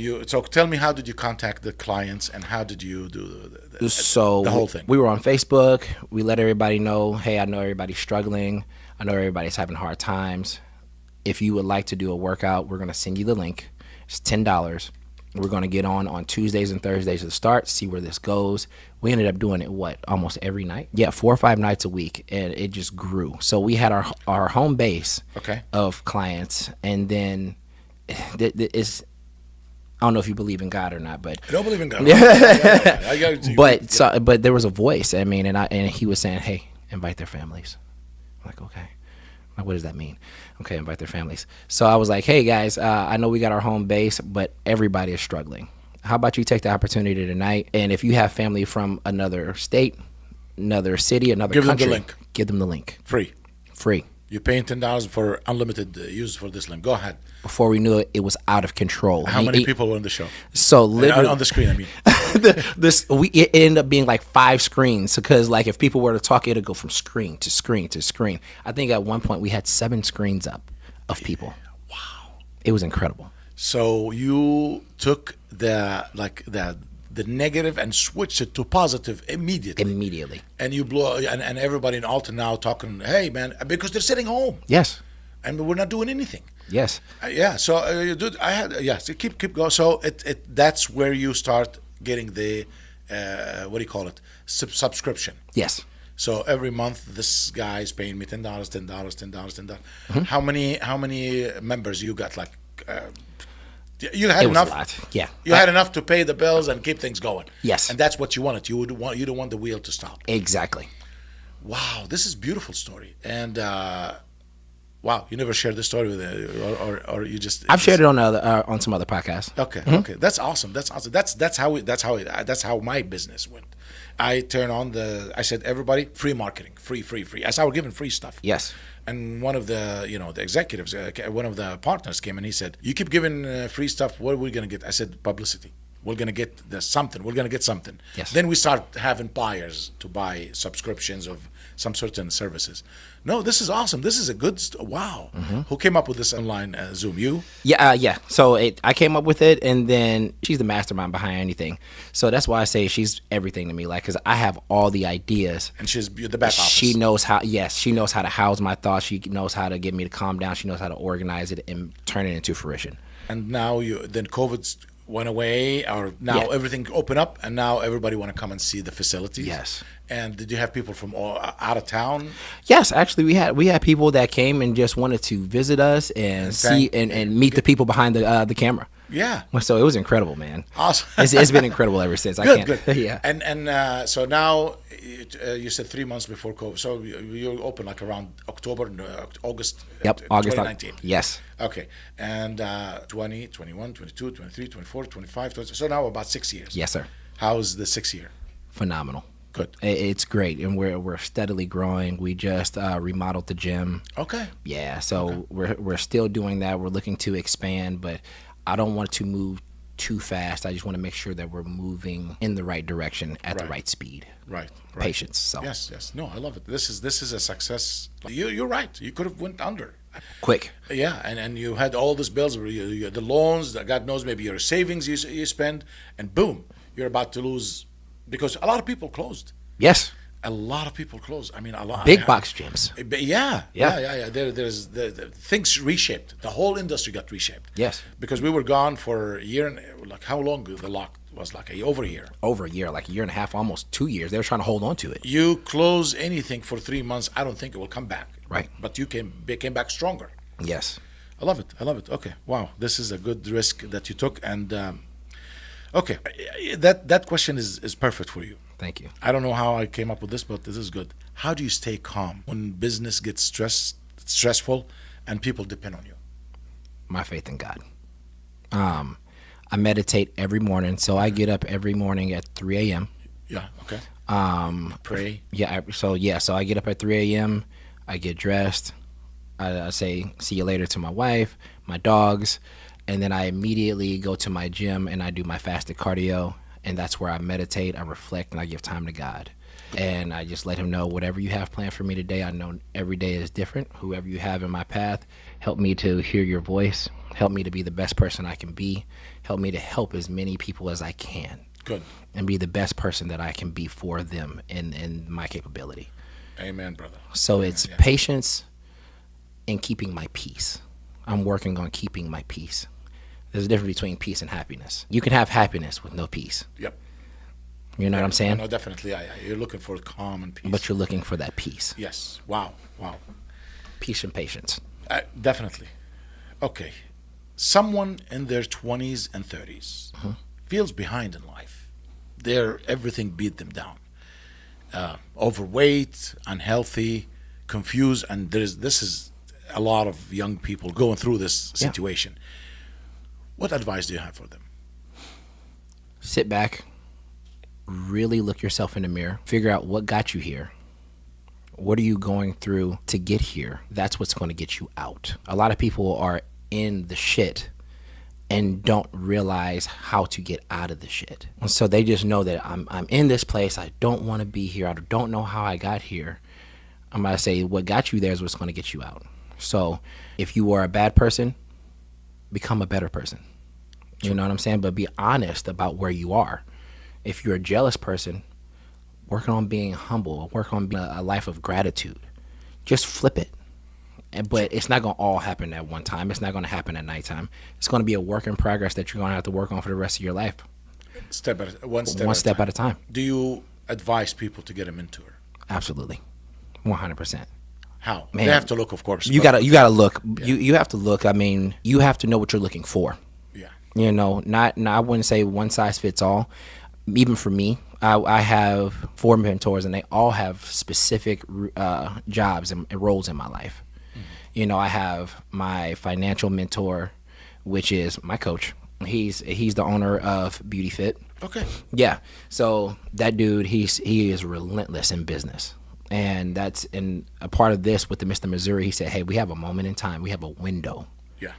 tell me, how did you contact the clients, and how did you do the whole thing? We were on Facebook. We let everybody know, hey, I know everybody's struggling. I know everybody's having hard times. If you would like to do a workout, we're going to send you the link. It's $10. We're going to get on Tuesdays and Thursdays to start, see where this goes. We ended up doing it, almost every night? Yeah, 4 or 5 nights a week, and it just grew. So we had our home base of clients, and then it's, I don't know if you believe in God or not, but I don't believe in God. But there was a voice. I mean, and he was saying, hey, invite their families. I'm like, okay. What does that mean? Okay, invite their families. So I was like, hey guys, I know we got our home base, but everybody is struggling. How about you take the opportunity tonight, and if you have family from another state, another city, another country, them the link. Give them the link. Free. You're paying $10 for unlimited use for this link. Go ahead. Before we knew it, it was out of control. How many people were on the show? So literally on the screen, I mean. It ended up being like 5 screens, because like if people were to talk, it'd go from screen to screen to screen. I think at one point we had 7 screens up of people. Wow. It was incredible. So you took the negative and switched it to positive immediately. And you blew, and everybody in Alton now talking, hey man, because they're sitting home. Yes. And we're not doing anything. Yes. So keep going. So that's where you start getting the what do you call it? Subscription. Yes. So every month, this guy is paying me $10, $10, $10, $10. Mm-hmm. How many members you got? Like, you had It was enough. a lot. Yeah. You had enough to pay the bills and keep things going. Yes. And that's what you wanted. You don't want the wheel to stop. Exactly. Wow, this is a beautiful story. And wow, you never shared this story with or you just. I've shared it on some other podcasts. Okay, okay, that's awesome. That's awesome. That's how my business went. I turn on I said, everybody, free marketing, free. I said, we're giving free stuff. Yes. And one of the executives, one of the partners came and he said, you keep giving free stuff. What are we gonna get? I said, publicity. We're gonna get something. We're gonna get something. Yes. Then we start having buyers to buy subscriptions of some certain services. No, this is awesome. This is a good. Wow. Who came up with this online Zoom? You? Yeah, yeah. So I came up with it, and then she's the mastermind behind anything. So that's why I say she's everything to me. Like, because I have all the ideas, And she's the back office. she knows how. Yes, she knows how to house my thoughts. She knows how to get me to calm down. She knows how to organize it and turn it into fruition. And now then COVID went away, or now Yeah. everything opened up, and now everybody want to come and see the facilities. Yes. And did you have people from all out of town? Yes, actually, we had people that came and just wanted to visit us and see and meet the people behind the camera. Yeah. So it was incredible, man. Awesome. It's been incredible ever since. Good. Yeah. And so now you said 3 months before COVID. So you open like around October, August. Yep. August 2019. Yes. Okay. And 20, 21, 22, 23, 24, 25. So now about 6 years. Yes, sir. How's the 6th year? Phenomenal. Good. It's great, and we're steadily growing. We just remodeled the gym. Okay. Yeah, so we're still doing that. We're looking to expand, but I don't want to move too fast. I just want to make sure that we're moving in the right direction at the right speed. Right. Patience. So Yes. No, I love it. This is a success. You're right. You could have went under. quick. Yeah, and you had all these bills, the loans, God knows, maybe your savings you spend, and boom, you're about to lose, because a lot of people closed. Yes. A lot of people closed. I mean, a lot. Big box gyms. Yeah. Yeah. There's things reshaped. The whole industry got reshaped. Yes. Because we were gone for a year and like how long the lock was, like over a year. Over a year, like a year and a half, almost 2 years. They were trying to hold on to it. You close anything for 3 months, I don't think it will come back. Right. But you came back stronger. Yes. I love it. Okay. Wow. This is a good risk that you took. And okay, that question is perfect for you. Thank you. I don't know how I came up with this, but this is good. How do you stay calm when business gets stressful and people depend on you? My faith in God. I meditate every morning, so I get up every morning at 3 a.m. Yeah. Okay. Pray. Yeah. So I get up at 3 a.m. I get dressed. I say see you later to my wife, my dogs, and then I immediately go to my gym and I do my fasted cardio, and that's where I meditate, I reflect, and I give time to God. And I just let him know whatever you have planned for me today. I know every day is different. Whoever you have in my path, help me to hear your voice. Help me to be the best person I can be. Help me to help as many people as I can. Good. And be the best person that I can be for them in my capability. Amen, brother. So it's patience and keeping my peace. I'm working on keeping my peace. There's a difference between peace and happiness. You can have happiness with no peace. Yep. You know what I'm saying? No, definitely. Yeah. You're looking for calm and peace. But you're looking for that peace. Yes. Wow. Peace and patience. Definitely. Okay. Someone in their 20s and 30s feels behind in life. Everything beat them down. Overweight, unhealthy, confused, and this is a lot of young people going through this situation. What advice do you have for them? Sit back, really look yourself in the mirror, figure out what got you here. What are you going through to get here? That's what's going to get you out. A lot of people are in the shit and don't realize how to get out of the shit. And so they just know that I'm in this place. I don't want to be here. I don't know how I got here. I'm going to say what got you there is what's going to get you out. So if you are a bad person, become a better person. You know what I'm saying? But be honest about where you are. If you're a jealous person, work on being humble. Work on being a life of gratitude. Just flip it. But it's not going to all happen at one time. It's not going to happen at nighttime. It's going to be a work in progress that you're going to have to work on for the rest of your life. One step at a time. Do you advise people to get a mentor? Absolutely. 100%. How? Man, They have to look, of course. You but- gotta look. You have to look. I mean, you have to know what you're looking for. Yeah. You know, not I wouldn't say one size fits all. Even for me, I have 4 mentors, and they all have specific jobs and roles in my life. You know, I have my financial mentor, which is my coach. He's the owner of Beauty Fit. Okay. Yeah. So that dude, he is relentless in business. And a part of this with the Mr. Missouri, he said, hey, we have a moment in time. We have a window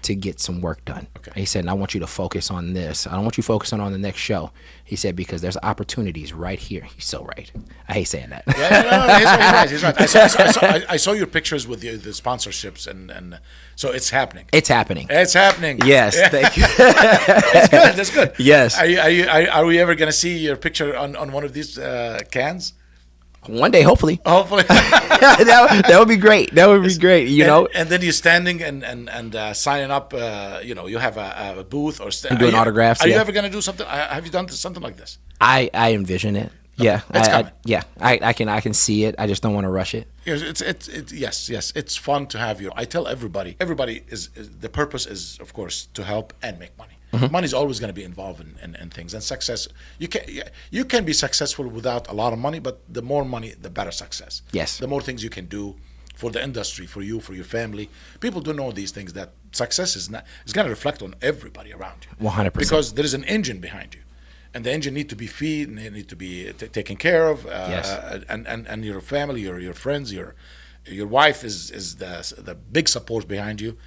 to get some work done. Okay. He said, and I want you to focus on this. I don't want you focusing on the next show. He said, because there's opportunities right here. He's so right. I hate saying that. Yeah, he's right. I saw your pictures with the sponsorships, and so it's happening. It's happening. It's happening. Yes. Thank you. It's good. That's good. Yes. Are we ever going to see your picture on one of these cans? One day, hopefully. Hopefully. that would be great. That would be great. You know. And then you're standing and signing up. You have a booth or doing autographs. Are you ever going to do something? Have you done something like this? I envision it. Yeah, it's coming. I can see it. I just don't want to rush it. Yes, it's fun to have you. I tell everybody is the purpose is, of course, to help and make money. Mm-hmm. Money is always going to be involved in things, and success. You can be successful without a lot of money, but the more money, the better success. Yes. The more things you can do for the industry, for you, for your family. People don't know these things, that success is going to reflect on everybody around you. 100%. Because there is an engine behind you. And the engine need to be fed, and they need to be taken care of. Yes. And your family, your friends, your wife is the big support behind you.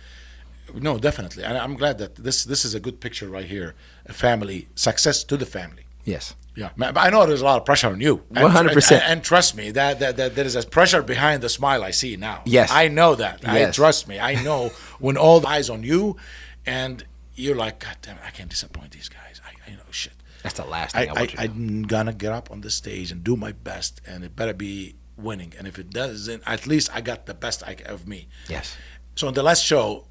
No, definitely. And I'm glad that this is a good picture right here. A family, success to the family. Yes. Yeah, but I know there's a lot of pressure on you. 100%. And trust me, that there is a pressure behind the smile I see now. Yes. I know that. Yes. Trust me. I know when all the eyes on you, and you're like, God damn it, I can't disappoint these guys. I know shit. That's the last thing I want you to do. I'm gonna get up on the stage and do my best, and it better be winning. And if it doesn't, at least I got the best of me. Yes. So in the last show,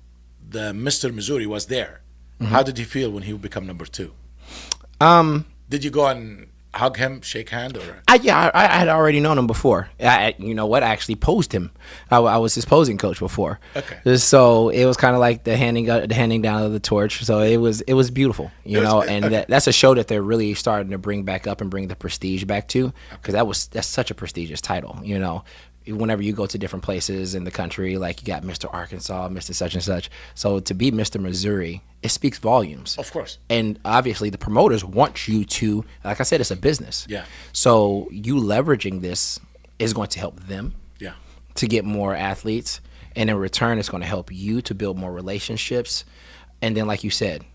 the Mr. Missouri was there. Mm-hmm. How did he feel when he would become number 2? Did you go and hug him, shake hand, or? I had already known him before. You know what? I actually posed him. I was his posing coach before. Okay. So it was kind of like the handing down of the torch. So it was beautiful, you know. And that's a show that they're really starting to bring back up and bring the prestige back to, because that's such a prestigious title, you know. Whenever you go to different places in the country, like you got Mr. Arkansas, Mr. such and such. So to be Mr. Missouri, it speaks volumes. Of course. And obviously the promoters want you to, like I said, it's a business. Yeah. So you leveraging this is going to help them. Yeah. To get more athletes. And in return, it's going to help you to build more relationships. And then, like you said,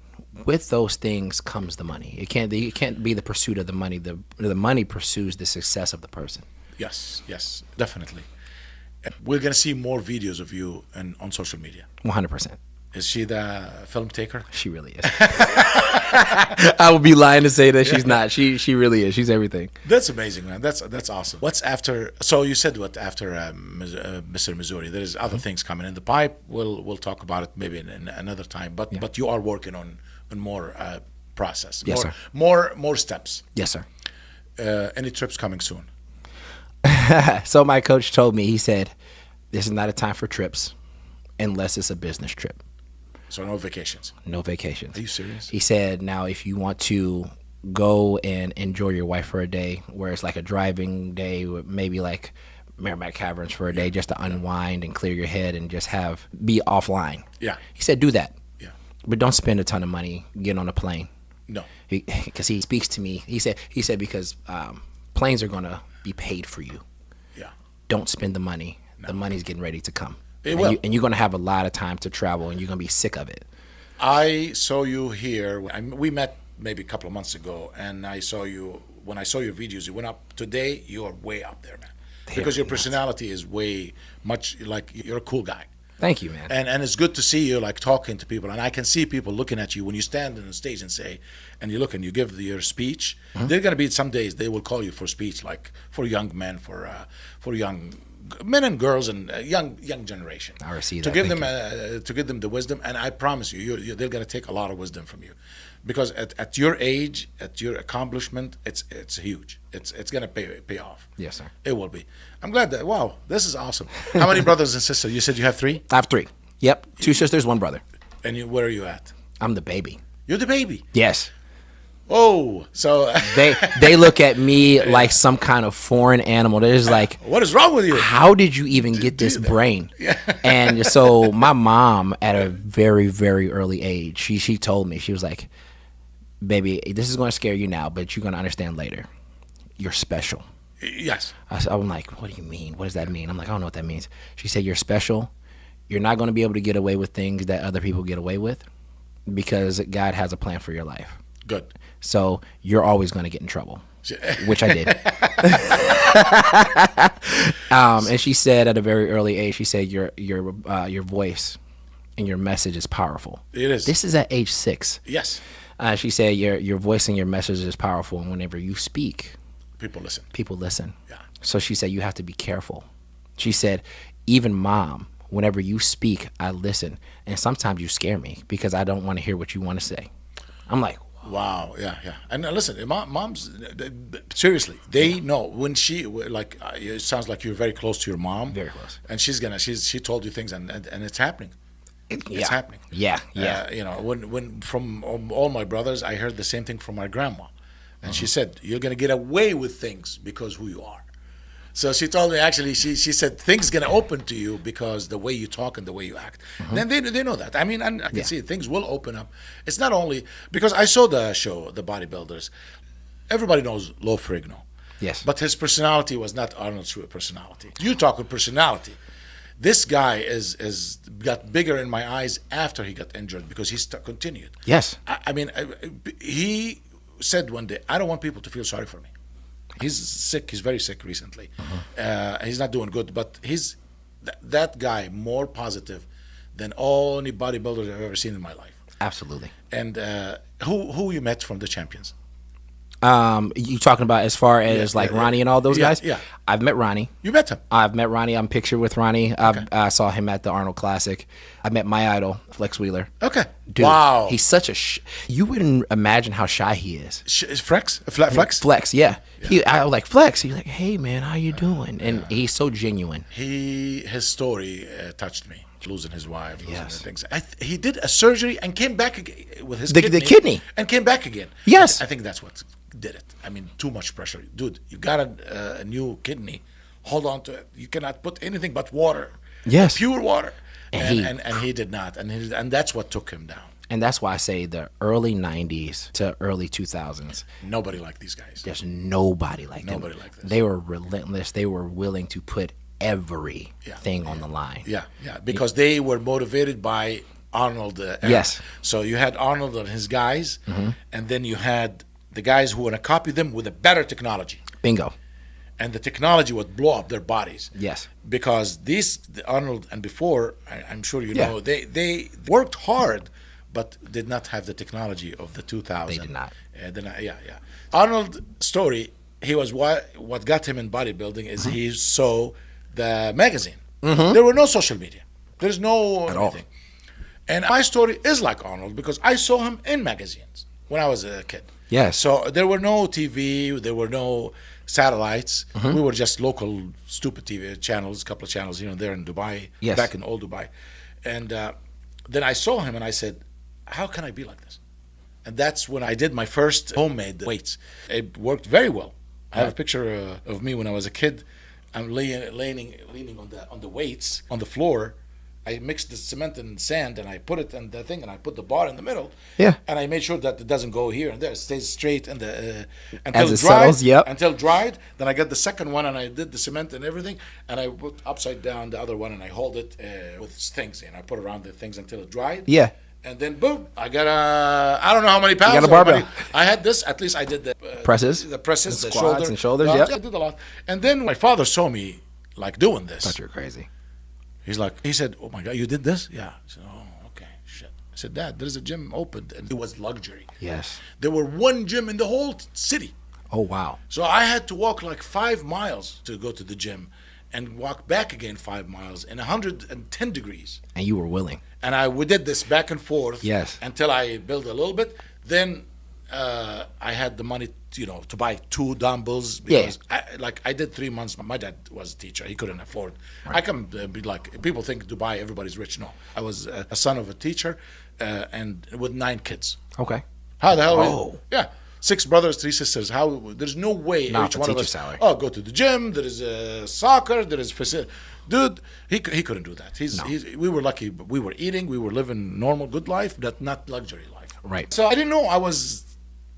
with those things comes the money. It can't be the pursuit of the money. The money pursues the success of the person. Yes, definitely. We're gonna see more videos of you on social media. 100%. Is she the film taker? She really is. I would be lying to say that she's not. She really is. She's everything. That's amazing, man. That's awesome. What's after? So you said what after Mr. Missouri? There is other things coming in the pipe. We'll talk about it maybe in another time. But you are working on more process. Yes, sir. More steps. Yes, sir. Any trips coming soon? So my coach told me, he said, this is not a time for trips unless it's a business trip. So no vacations? No vacations. Are you serious? He said, now if you want to go and enjoy your wife for a day, where it's like a driving day, maybe like Merrimack Caverns for a day, just to unwind and clear your head and just be offline. Yeah. He said, do that. Yeah. But don't spend a ton of money getting on a plane. No. Because he speaks to me. He said because planes are going to be paid for you. Yeah. Don't spend the money. No. The money's getting ready to come. It will. And you're going to have a lot of time to travel, and you're going to be sick of it. I saw you here. We met maybe a couple of months ago, and I saw you, when I saw your videos, you went up. Today, you are way up there, man. Because your personality is way much, like, you're a cool guy. Thank you, man. And it's good to see you, like, talking to people. And I can see people looking at you when you stand on the stage and you look and you give your speech. Mm-hmm. There are going to be some days they will call you for speech, like for young men, for young men and girls and young generation. I receive to that. Give them to give them the wisdom. And I promise you, they're going to take a lot of wisdom from you, because at your age, at your accomplishment, it's huge. It's gonna pay off. Yes, sir. It will be. I'm glad that. Wow, this is awesome. How many brothers and sisters? You said you have 3. I have 3. Yep, 2 sisters, 1 brother. And where are you at? I'm the baby. You're the baby. Yes. Oh, so they look at me like some kind of foreign animal. They're just like, what is wrong with you? How did you even get this brain? Yeah. And so my mom, at a very, very early age, she told me, she was like, baby, this is going to scare you now, but you're going to understand later. You're special. Yes. I'm like, what do you mean? What does that mean? I'm like, I don't know what that means. She said, you're special. You're not going to be able to get away with things that other people get away with because God has a plan for your life. Good. So you're always going to get in trouble, which I did. And she said at a very early age, she said, your voice and your message is powerful. It is. This is at age 6. Yes. She said, your voice and your message is powerful. And whenever you speak, people listen. People listen. Yeah. So she said, you have to be careful. She said, even mom, whenever you speak, I listen. And sometimes you scare me because I don't want to hear what you want to say. I'm like, wow, yeah. And listen, moms, seriously, they know when she, like, it sounds like you're very close to your mom. Very close. And she told you things and it's happening. It's happening. Yeah. When from all my brothers, I heard the same thing from my grandma. And she said, you're going to get away with things because who you are. So she told me, actually, she said, things going to open to you because the way you talk and the way you act. Then they know that. I mean, and I can see things will open up. It's not only, because I saw the show, The Bodybuilders. Everybody knows Lou Ferrigno. Yes. But his personality was not Arnold's true personality. You talk with personality. This guy is got bigger in my eyes after he got injured because he continued. Yes. I mean, he said one day, I don't want people to feel sorry for me. He's sick. He's very sick recently. He's not doing good, but he's that guy more positive than any bodybuilder I've ever seen in my life. Absolutely. And who you met from the champions? You talking about as far as Ronnie and all those guys? Yeah. I've met Ronnie. You met him? I've met Ronnie. I'm pictured with Ronnie. I saw him at the Arnold Classic. I met my idol, Flex Wheeler. Okay. Dude, wow. He's such a you wouldn't imagine how shy he is. Flex? Flex, yeah. I was like, Flex. He's like, hey, man, how you doing? And he's so genuine. His story touched me. Losing his wife, losing things. He did a surgery and came back again with his kidney. And came back again. Yes. I think that's what did it. I mean, too much pressure. Dude, you got a new kidney. Hold on to it. You cannot put anything but water. Yes. Pure water. And he did not. And that's what took him down. And that's why I say the early 90s to early 2000s. Nobody like these guys. There's nobody like them. Nobody like this. They were relentless. They were willing to put everything on the line. Yeah. Because they were motivated by Arnold. Yes. So you had Arnold and his guys, and then you had the guys who want to copy them with a better technology. Bingo. And the technology would blow up their bodies. Yes. Because Arnold and before, I'm sure you know, they worked hard, but did not have the technology of the 2000. They did not. Arnold's story, he was what got him in bodybuilding is he saw the magazine. There were no social media. There's no at anything. And my story is like Arnold because I saw him in magazines when I was a kid. Yes. So there were no TV, there were no satellites. We were just local stupid TV channels, a couple of channels here and there in Dubai, back in old Dubai. And then I saw him and I said, how can I be like this? And that's when I did my first homemade weights. It worked very well. I have a picture of me when I was a kid. I'm leaning on the weights on the floor. I mixed the cement and sand and I put it in the thing and I put the bar in the middle. Yeah. And I made sure that it doesn't go here and there. It stays straight and until it settles. Yep. Until dried. Then I got the second one and I did the cement and everything and I put upside down the other one and I hold it with things and I put around the things until it dried. Yeah. And then boom, I got I don't know how many pounds. You got a barbell. I had this. At least I did the presses, the squats and shoulders. Yeah, Yeah, I did a lot. And then my father saw me like doing this. Thought you were crazy. He said, "Oh my God, you did this?" Yeah. I said, "Oh, okay, shit." I said, "Dad, there's a gym opened, and it was luxury. Yes. There were one gym in the whole city. Oh wow. So I had to walk like 5 miles to go to the gym, and walk back again 5 miles in 110 degrees. And you were willing. And we did this back and forth. Yes. Until I built a little bit. Then I had the money, to buy 2 dumbbells because I did 3 months. My dad was a teacher; he couldn't afford. I can be like, people think Dubai, everybody's rich. No, I was a son of a teacher, and with 9 kids. Okay. How the hell? Yeah. 6 brothers, 3 sisters. How? There's no way each one of us. Salary. Oh, go to the gym. There is soccer. There is facility. Dude, he couldn't do that. We were lucky. We were eating. We were living normal, good life, but not luxury life. Right. So I didn't know I was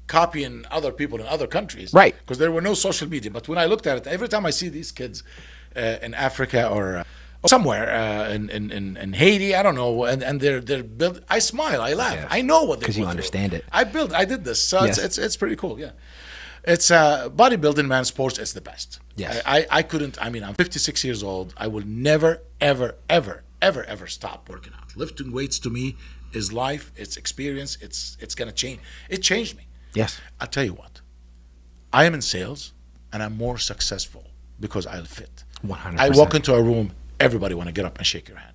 copying other people in other countries. Right. Because there were no social media. But when I looked at it, every time I see these kids in Africa or somewhere in Haiti, I don't know, and they're built, I smile, I laugh. Yes. I know what they because you understand it. I did this, so Yes. it's pretty cool. Yeah, it's bodybuilding, man. Sports is the best. Yes. I couldn't. I mean, I'm 56 years old. I will never, ever, ever, ever, ever stop working out. Lifting weights to me is life. It's experience. It's gonna change. It changed me. Yes. I'll tell you what. I am in sales, and I'm more successful because I fit. 100%. I walk into a room, everybody want to get up and shake your hand.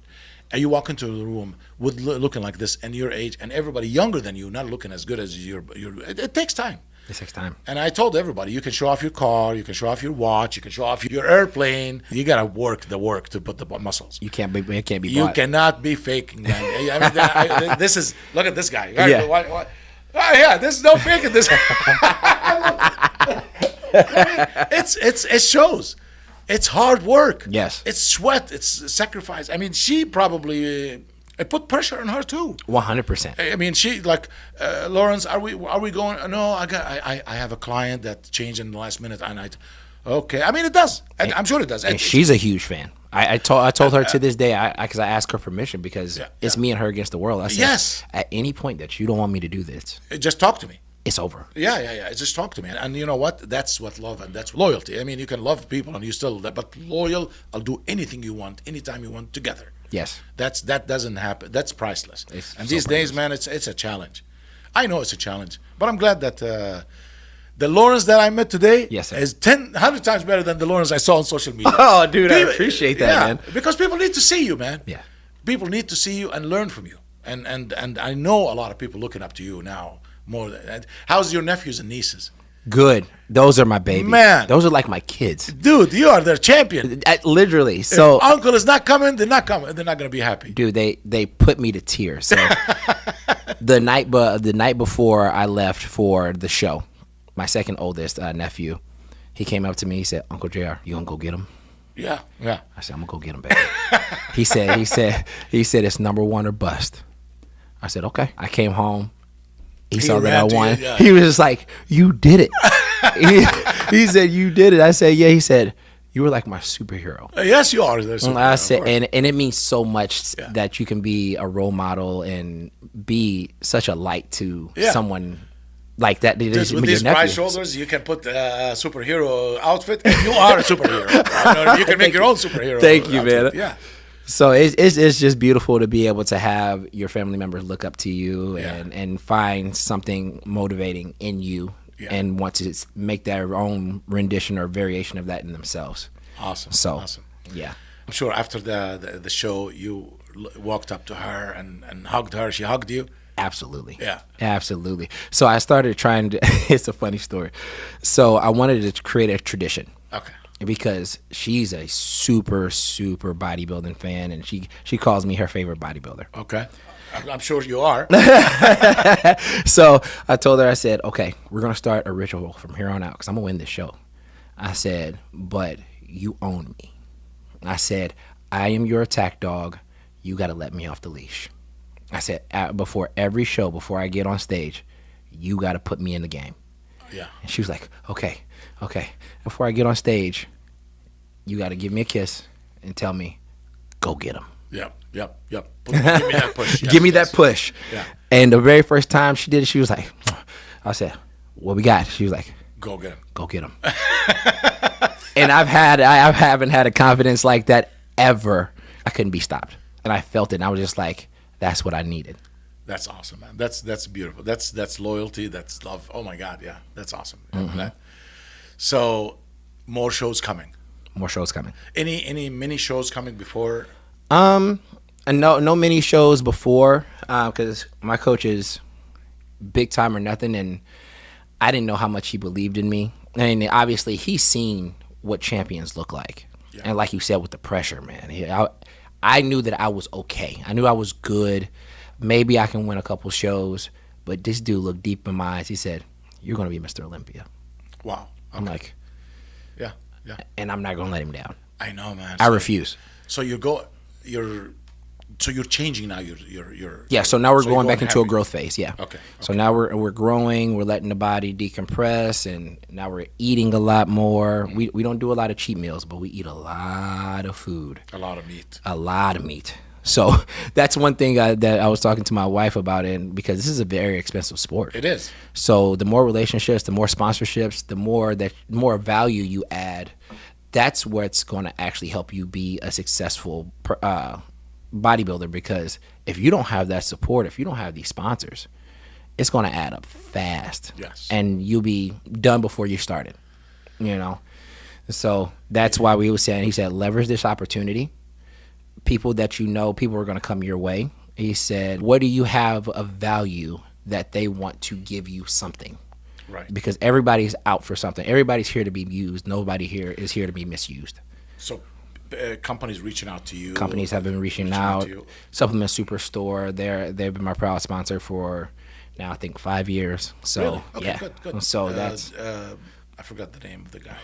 And you walk into the room with looking like this and your age, and everybody younger than you, not looking as good as it takes time. It takes time. And I told everybody, you can show off your car, you can show off your watch, you can show off your airplane. You gotta work to put the muscles. It can't be You bought. cannot be faking, man. I mean, this is, look at this guy. Yeah. What? Oh yeah, there's no faking this. It shows. It's hard work. Yes. It's sweat. It's sacrifice. I mean, she probably it put pressure on her too. 100%. I mean, she like Lawrence. Are we going? No, I have a client that changed in the last minute, and okay. I mean, it does. I'm sure it does. And she's a huge fan. I told her to this day, because I asked her permission because it's me and her against the world. I said, yes. At any point that you don't want me to do this, Just talk to me. it's over. Yeah. Just talk to me. And you know what? That's what love and that's loyalty. I mean, you can love people and you still, but loyal, I'll do anything you want, anytime you want, together. Yes. That doesn't happen. That's priceless. It's and so these days, man, it's a challenge. I know it's a challenge, but I'm glad that the Lawrence that I met today Yes, sir. is 100 times better than the Lawrence I saw on social media. Oh, dude, I appreciate that, man. Because people need to see you, man. Yeah. People need to see you and learn from you. And I know a lot of people looking up to you now more than. How's your nephews and nieces? Good. Those are my babies. Man. Those are like my kids. Dude, you are their champion. Literally. So, if uncle is not coming, they're not coming. They're not going to be happy. dude, they put me to tears. So the night before I left for the show, my second oldest nephew, he came up to me. He said, "Uncle JR, you gonna go get him?" Yeah. I said, "I'm gonna go get him, baby." he said it's number one or bust. I said, "Okay." I came home. He saw that I won. Yeah. He was just like, "You did it." he said, "You did it." I said, "Yeah." He said, "You were like my superhero." Yes, you are. I said, and it means so much that you can be a role model and be such a light to someone like that. Just with these broad shoulders, you can put a superhero outfit, and you are a superhero. You can make your own superhero. Thank you, outfit. man. Yeah. So it's just beautiful to be able to have your family members look up to you and find something motivating in you and want to make their own rendition or variation of that in themselves. Awesome. So, awesome. Yeah. I'm sure after the show, you walked up to her and hugged her. She hugged you. Absolutely. Yeah. Absolutely. So I started trying to, it's a funny story. So I wanted to create a tradition. Okay. Because she's a super, super bodybuilding fan, and she calls me her favorite bodybuilder. Okay. I'm sure you are. So I told her, I said, okay, we're going to start a ritual from here on out because I'm going to win this show. I said, but you own me. I said, I am your attack dog. You got to let me off the leash. I said, before every show, before I get on stage, you got to put me in the game. Yeah. And she was like, okay. Before I get on stage, you got to give me a kiss and tell me, go get him. Yep. Give me that push. Give me that push. Yeah. And the very first time she did it, she was like, I said, what we got? She was like, go get him. Go get him. And I haven't had a confidence like that ever. I couldn't be stopped. And I felt it. And I was just like, that's what I needed. That's awesome, man. That's beautiful. That's loyalty. That's love. Oh my God, yeah, that's awesome. Mm-hmm. So, more shows coming. More shows coming. Any mini shows coming before? And no mini shows before, because my coaches, big time or nothing, and I didn't know how much he believed in me. And obviously, he's seen what champions look like. Yeah. And like you said, with the pressure, man, I knew that I was okay. I knew I was good. Maybe I can win a couple shows. But this dude looked deep in my eyes. He said, "You're going to be Mr. Olympia." Wow. Okay. I'm like, yeah. And I'm not going to let him down. I know, man. I refuse. So you're changing now. Yeah. So now we're going back into a growth phase. Yeah. Okay. So now we're growing. We're letting the body decompress, and now we're eating a lot more. We don't do a lot of cheat meals, but we eat a lot of food. A lot of meat. A lot of meat. So that's one thing that I was talking to my wife about, and because this is a very expensive sport. It is. So the more relationships, the more sponsorships, the more value you add, that's what's going to actually help you be a successful bodybuilder. Because if you don't have that support, if you don't have these sponsors, it's going to add up fast. Yes. And you'll be done before you started. So that's why he said, leverage this opportunity. People that people are going to come your way. He said, what do you have of value that they want to give you something? Right. Because everybody's out for something. Everybody's here to be used. Nobody here is here to be misused. So companies reaching out to you. Companies have been reaching out. Supplement Superstore, they've been my proud sponsor for now, I think 5 years. So really? Okay, yeah. Good. So that's I forgot the name of the guy.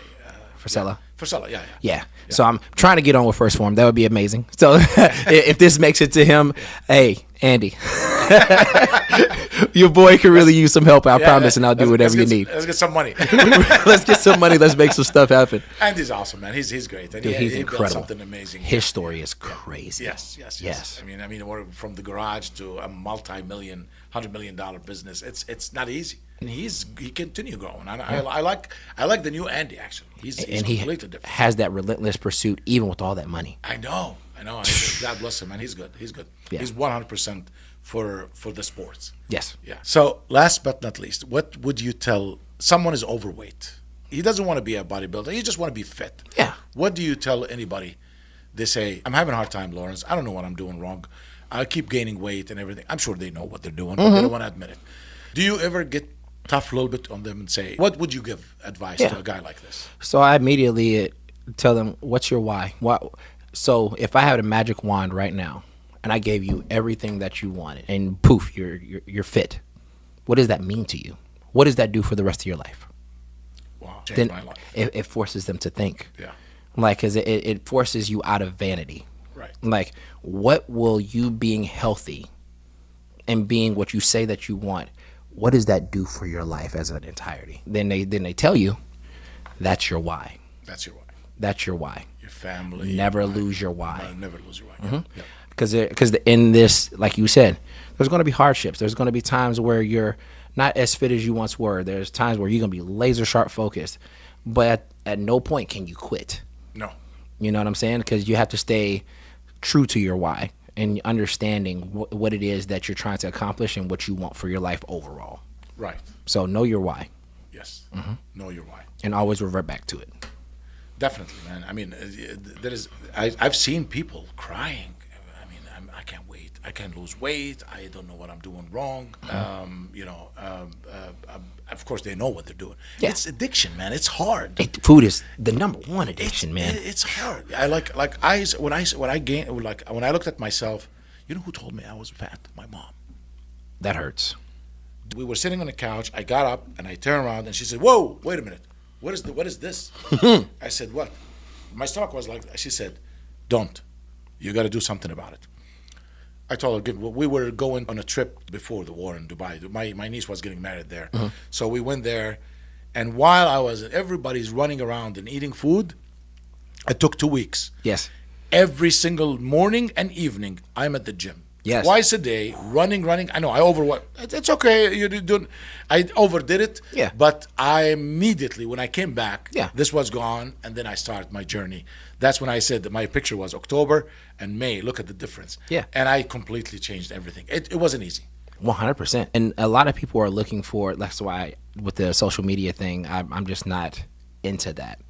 Frisella. Frisella, yeah. Yeah. So I'm trying to get on with First Form. That would be amazing. So if this makes it to him, hey, Andy, your boy can really use some help. I promise, and I'll do whatever you need. Let's get some money. Let's get some money. Let's make some stuff happen. Andy's awesome, man. He's great. And dude, he's incredible. Built something amazing. His story is crazy. Yes. I mean, we're from the garage to a $100 million business. It's not easy. And he continue growing. I like the new Andy actually. He's completely different. Has that relentless pursuit even with all that money. I know. God bless him, man. He's good. Yeah. He's 100% for the sports. Yes. Yeah. So last but not least, what would you tell someone is overweight? He doesn't want to be a bodybuilder. He just want to be fit. Yeah. What do you tell anybody? They say, I'm having a hard time, Lawrence. I don't know what I'm doing wrong. I keep gaining weight and everything. I'm sure they know what they're doing, but they don't want to admit it. Do you ever get tough a little bit on them and say, what would you give advice to a guy like this? So I immediately tell them, what's your why? So if I had a magic wand right now and I gave you everything that you wanted and poof, you're fit, what does that mean to you? What does that do for the rest of your life? Wow, changed my life. It forces them to think. Yeah. Like, because it forces you out of vanity. Right. Like, what will you being healthy and being what you say that you want, what does that do for your life as an entirety? Then they tell you, that's your why. That's your why. That's your why. Your family. Never lose your why. Never lose your why. Mm-hmm. Yeah. Because in this, like you said, there's going to be hardships. There's going to be times where you're not as fit as you once were. There's times where you're going to be laser sharp focused. But at no point can you quit. No. You know what I'm saying? Because you have to stay true to your why and understanding what it is that you're trying to accomplish and what you want for your life overall. Right. So know your why. Yes. Know your why. And always revert back to it. Definitely, man. I mean, I've seen people crying. I mean, I can't wait. I can't lose weight. I don't know what I'm doing wrong. Of course, they know what they're doing. Yeah. It's addiction, man. It's hard. Food is the number one addiction, man. It's hard. When I looked at myself, you know who told me I was fat? My mom. That hurts. We were sitting on the couch. I got up and I turned around and she said, "Whoa, wait a minute. What is this?" I said, "What?" My stomach was like. She said, "Don't. You got to do something about it." I told her, we were going on a trip before the war in Dubai. My niece was getting married there. So we went there. And while everybody's running around and eating food, it took 2 weeks. Yes. Every single morning and evening, I'm at the gym. Yes. Twice a day, running. I know, it's okay. I overdid it. Yeah. But I immediately, when I came back, this was gone. And then I started my journey. That's when I said that my picture was October and May. Look at the difference. Yeah. And I completely changed everything. It wasn't easy. 100%. And a lot of people are looking for, that's why with the social media thing, I'm just not into that.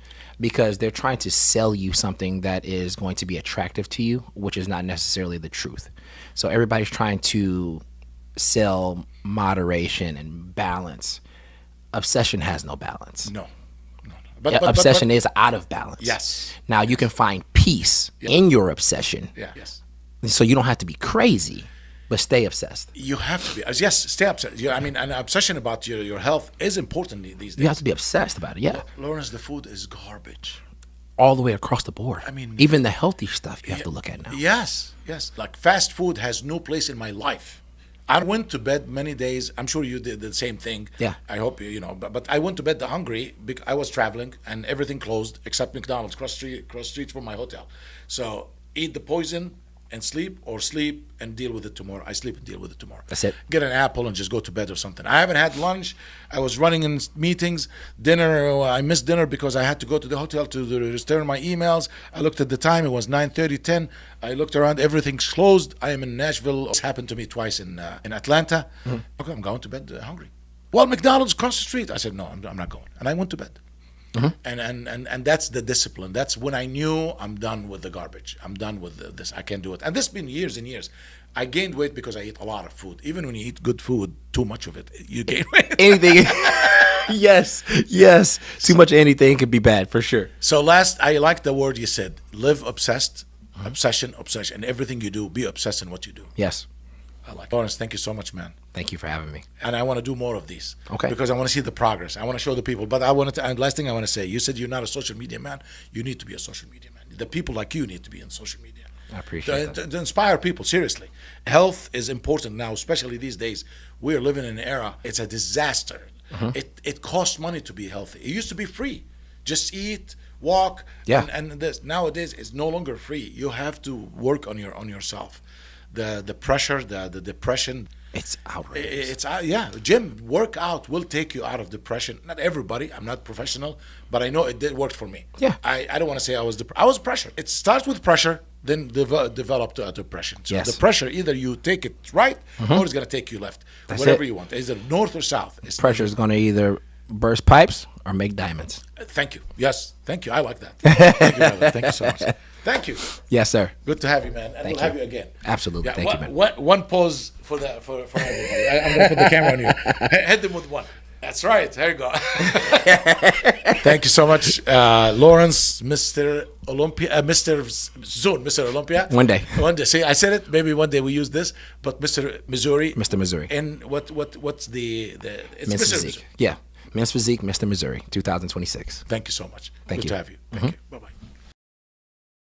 Because they're trying to sell you something that is going to be attractive to you, which is not necessarily the truth. So everybody's trying to sell moderation and balance. Obsession has no balance. No. Obsession is out of balance. Yes. Now you can find peace in your obsession. Yeah. Yes. So you don't have to be crazy, but stay obsessed. You have to be. Yes, stay obsessed. I mean, an obsession about your health is important these days. You have to be obsessed about it, yeah. Lawrence, the food is garbage. All the way across the board. I mean, even the healthy stuff you have to look at now. Yes. Like fast food has no place in my life. I went to bed many days. I'm sure you did the same thing. Yeah. I hope you know. But I went to bed hungry because I was traveling and everything closed except McDonald's cross street from my hotel. So eat the poison and sleep, or sleep and deal with it tomorrow. I sleep and deal with it tomorrow. That's it. Get an apple and just go to bed or something. I haven't had lunch. I was running in meetings. Dinner, I missed dinner because I had to go to the hotel to return my emails. I looked at the time. It was 9:30, 10. I looked around. Everything's closed. I am in Nashville. It's happened to me twice in Atlanta. Okay, I'm going to bed hungry. Well, McDonald's across the street. I said, no, I'm not going. And I went to bed. And that's the discipline. That's when I knew I'm done with the garbage. I'm done with this. I can't do it. And this has been years and years. I gained weight because I eat a lot of food. Even when you eat good food, too much of it, you gain weight. Anything. Yes. Too much of anything could be bad, for sure. So last, I like the word you said. Live obsessed. Obsession. And everything you do, be obsessed in what you do. Yes. I like it. Lawrence, thank you so much, man. Thank you for having me. And I want to do more of these. Okay. Because I want to see the progress. I want to show the people. But and last thing I want to say, you said you're not a social media man. You need to be a social media man. The people like you need to be in social media. I appreciate that. To inspire people, seriously. Health is important now, especially these days. We're living in an era, it's a disaster. It costs money to be healthy. It used to be free. Just eat, walk, and this. Nowadays, it's no longer free. You have to work on yourself. The pressure, the depression. It's outrageous. Gym, workout will take you out of depression. Not everybody. I'm not professional, but I know it did work for me. Yeah. I don't want to say I was pressured. It starts with pressure, then develop to depression. So the pressure, either you take it right, or it's going to take you left. That's whatever it. you want. Either north or south. Pressure is going to either burst pipes or make diamonds. Thank you. Yes. Thank you. I like that. Thank you, brother. Thank you so much. Thank you. Yes, sir. Good to have you, man. And we'll have you again. Absolutely. Thank you, man. One pose for everybody. I'm going to put the camera on you. Hit them with one. That's right. There you go. Thank you so much, Lawrence, Mr. Olympia, Mr. Zoon, Mr. Olympia. One day. See, I said it. Maybe one day we use this. But Mr. Missouri. Mr. Missouri. And what's the? It's Men's Mr. Physique. Yeah. Men's Physique, Mr. Missouri, 2026. Thank you so much. Thank you. Good to have you. Thank you.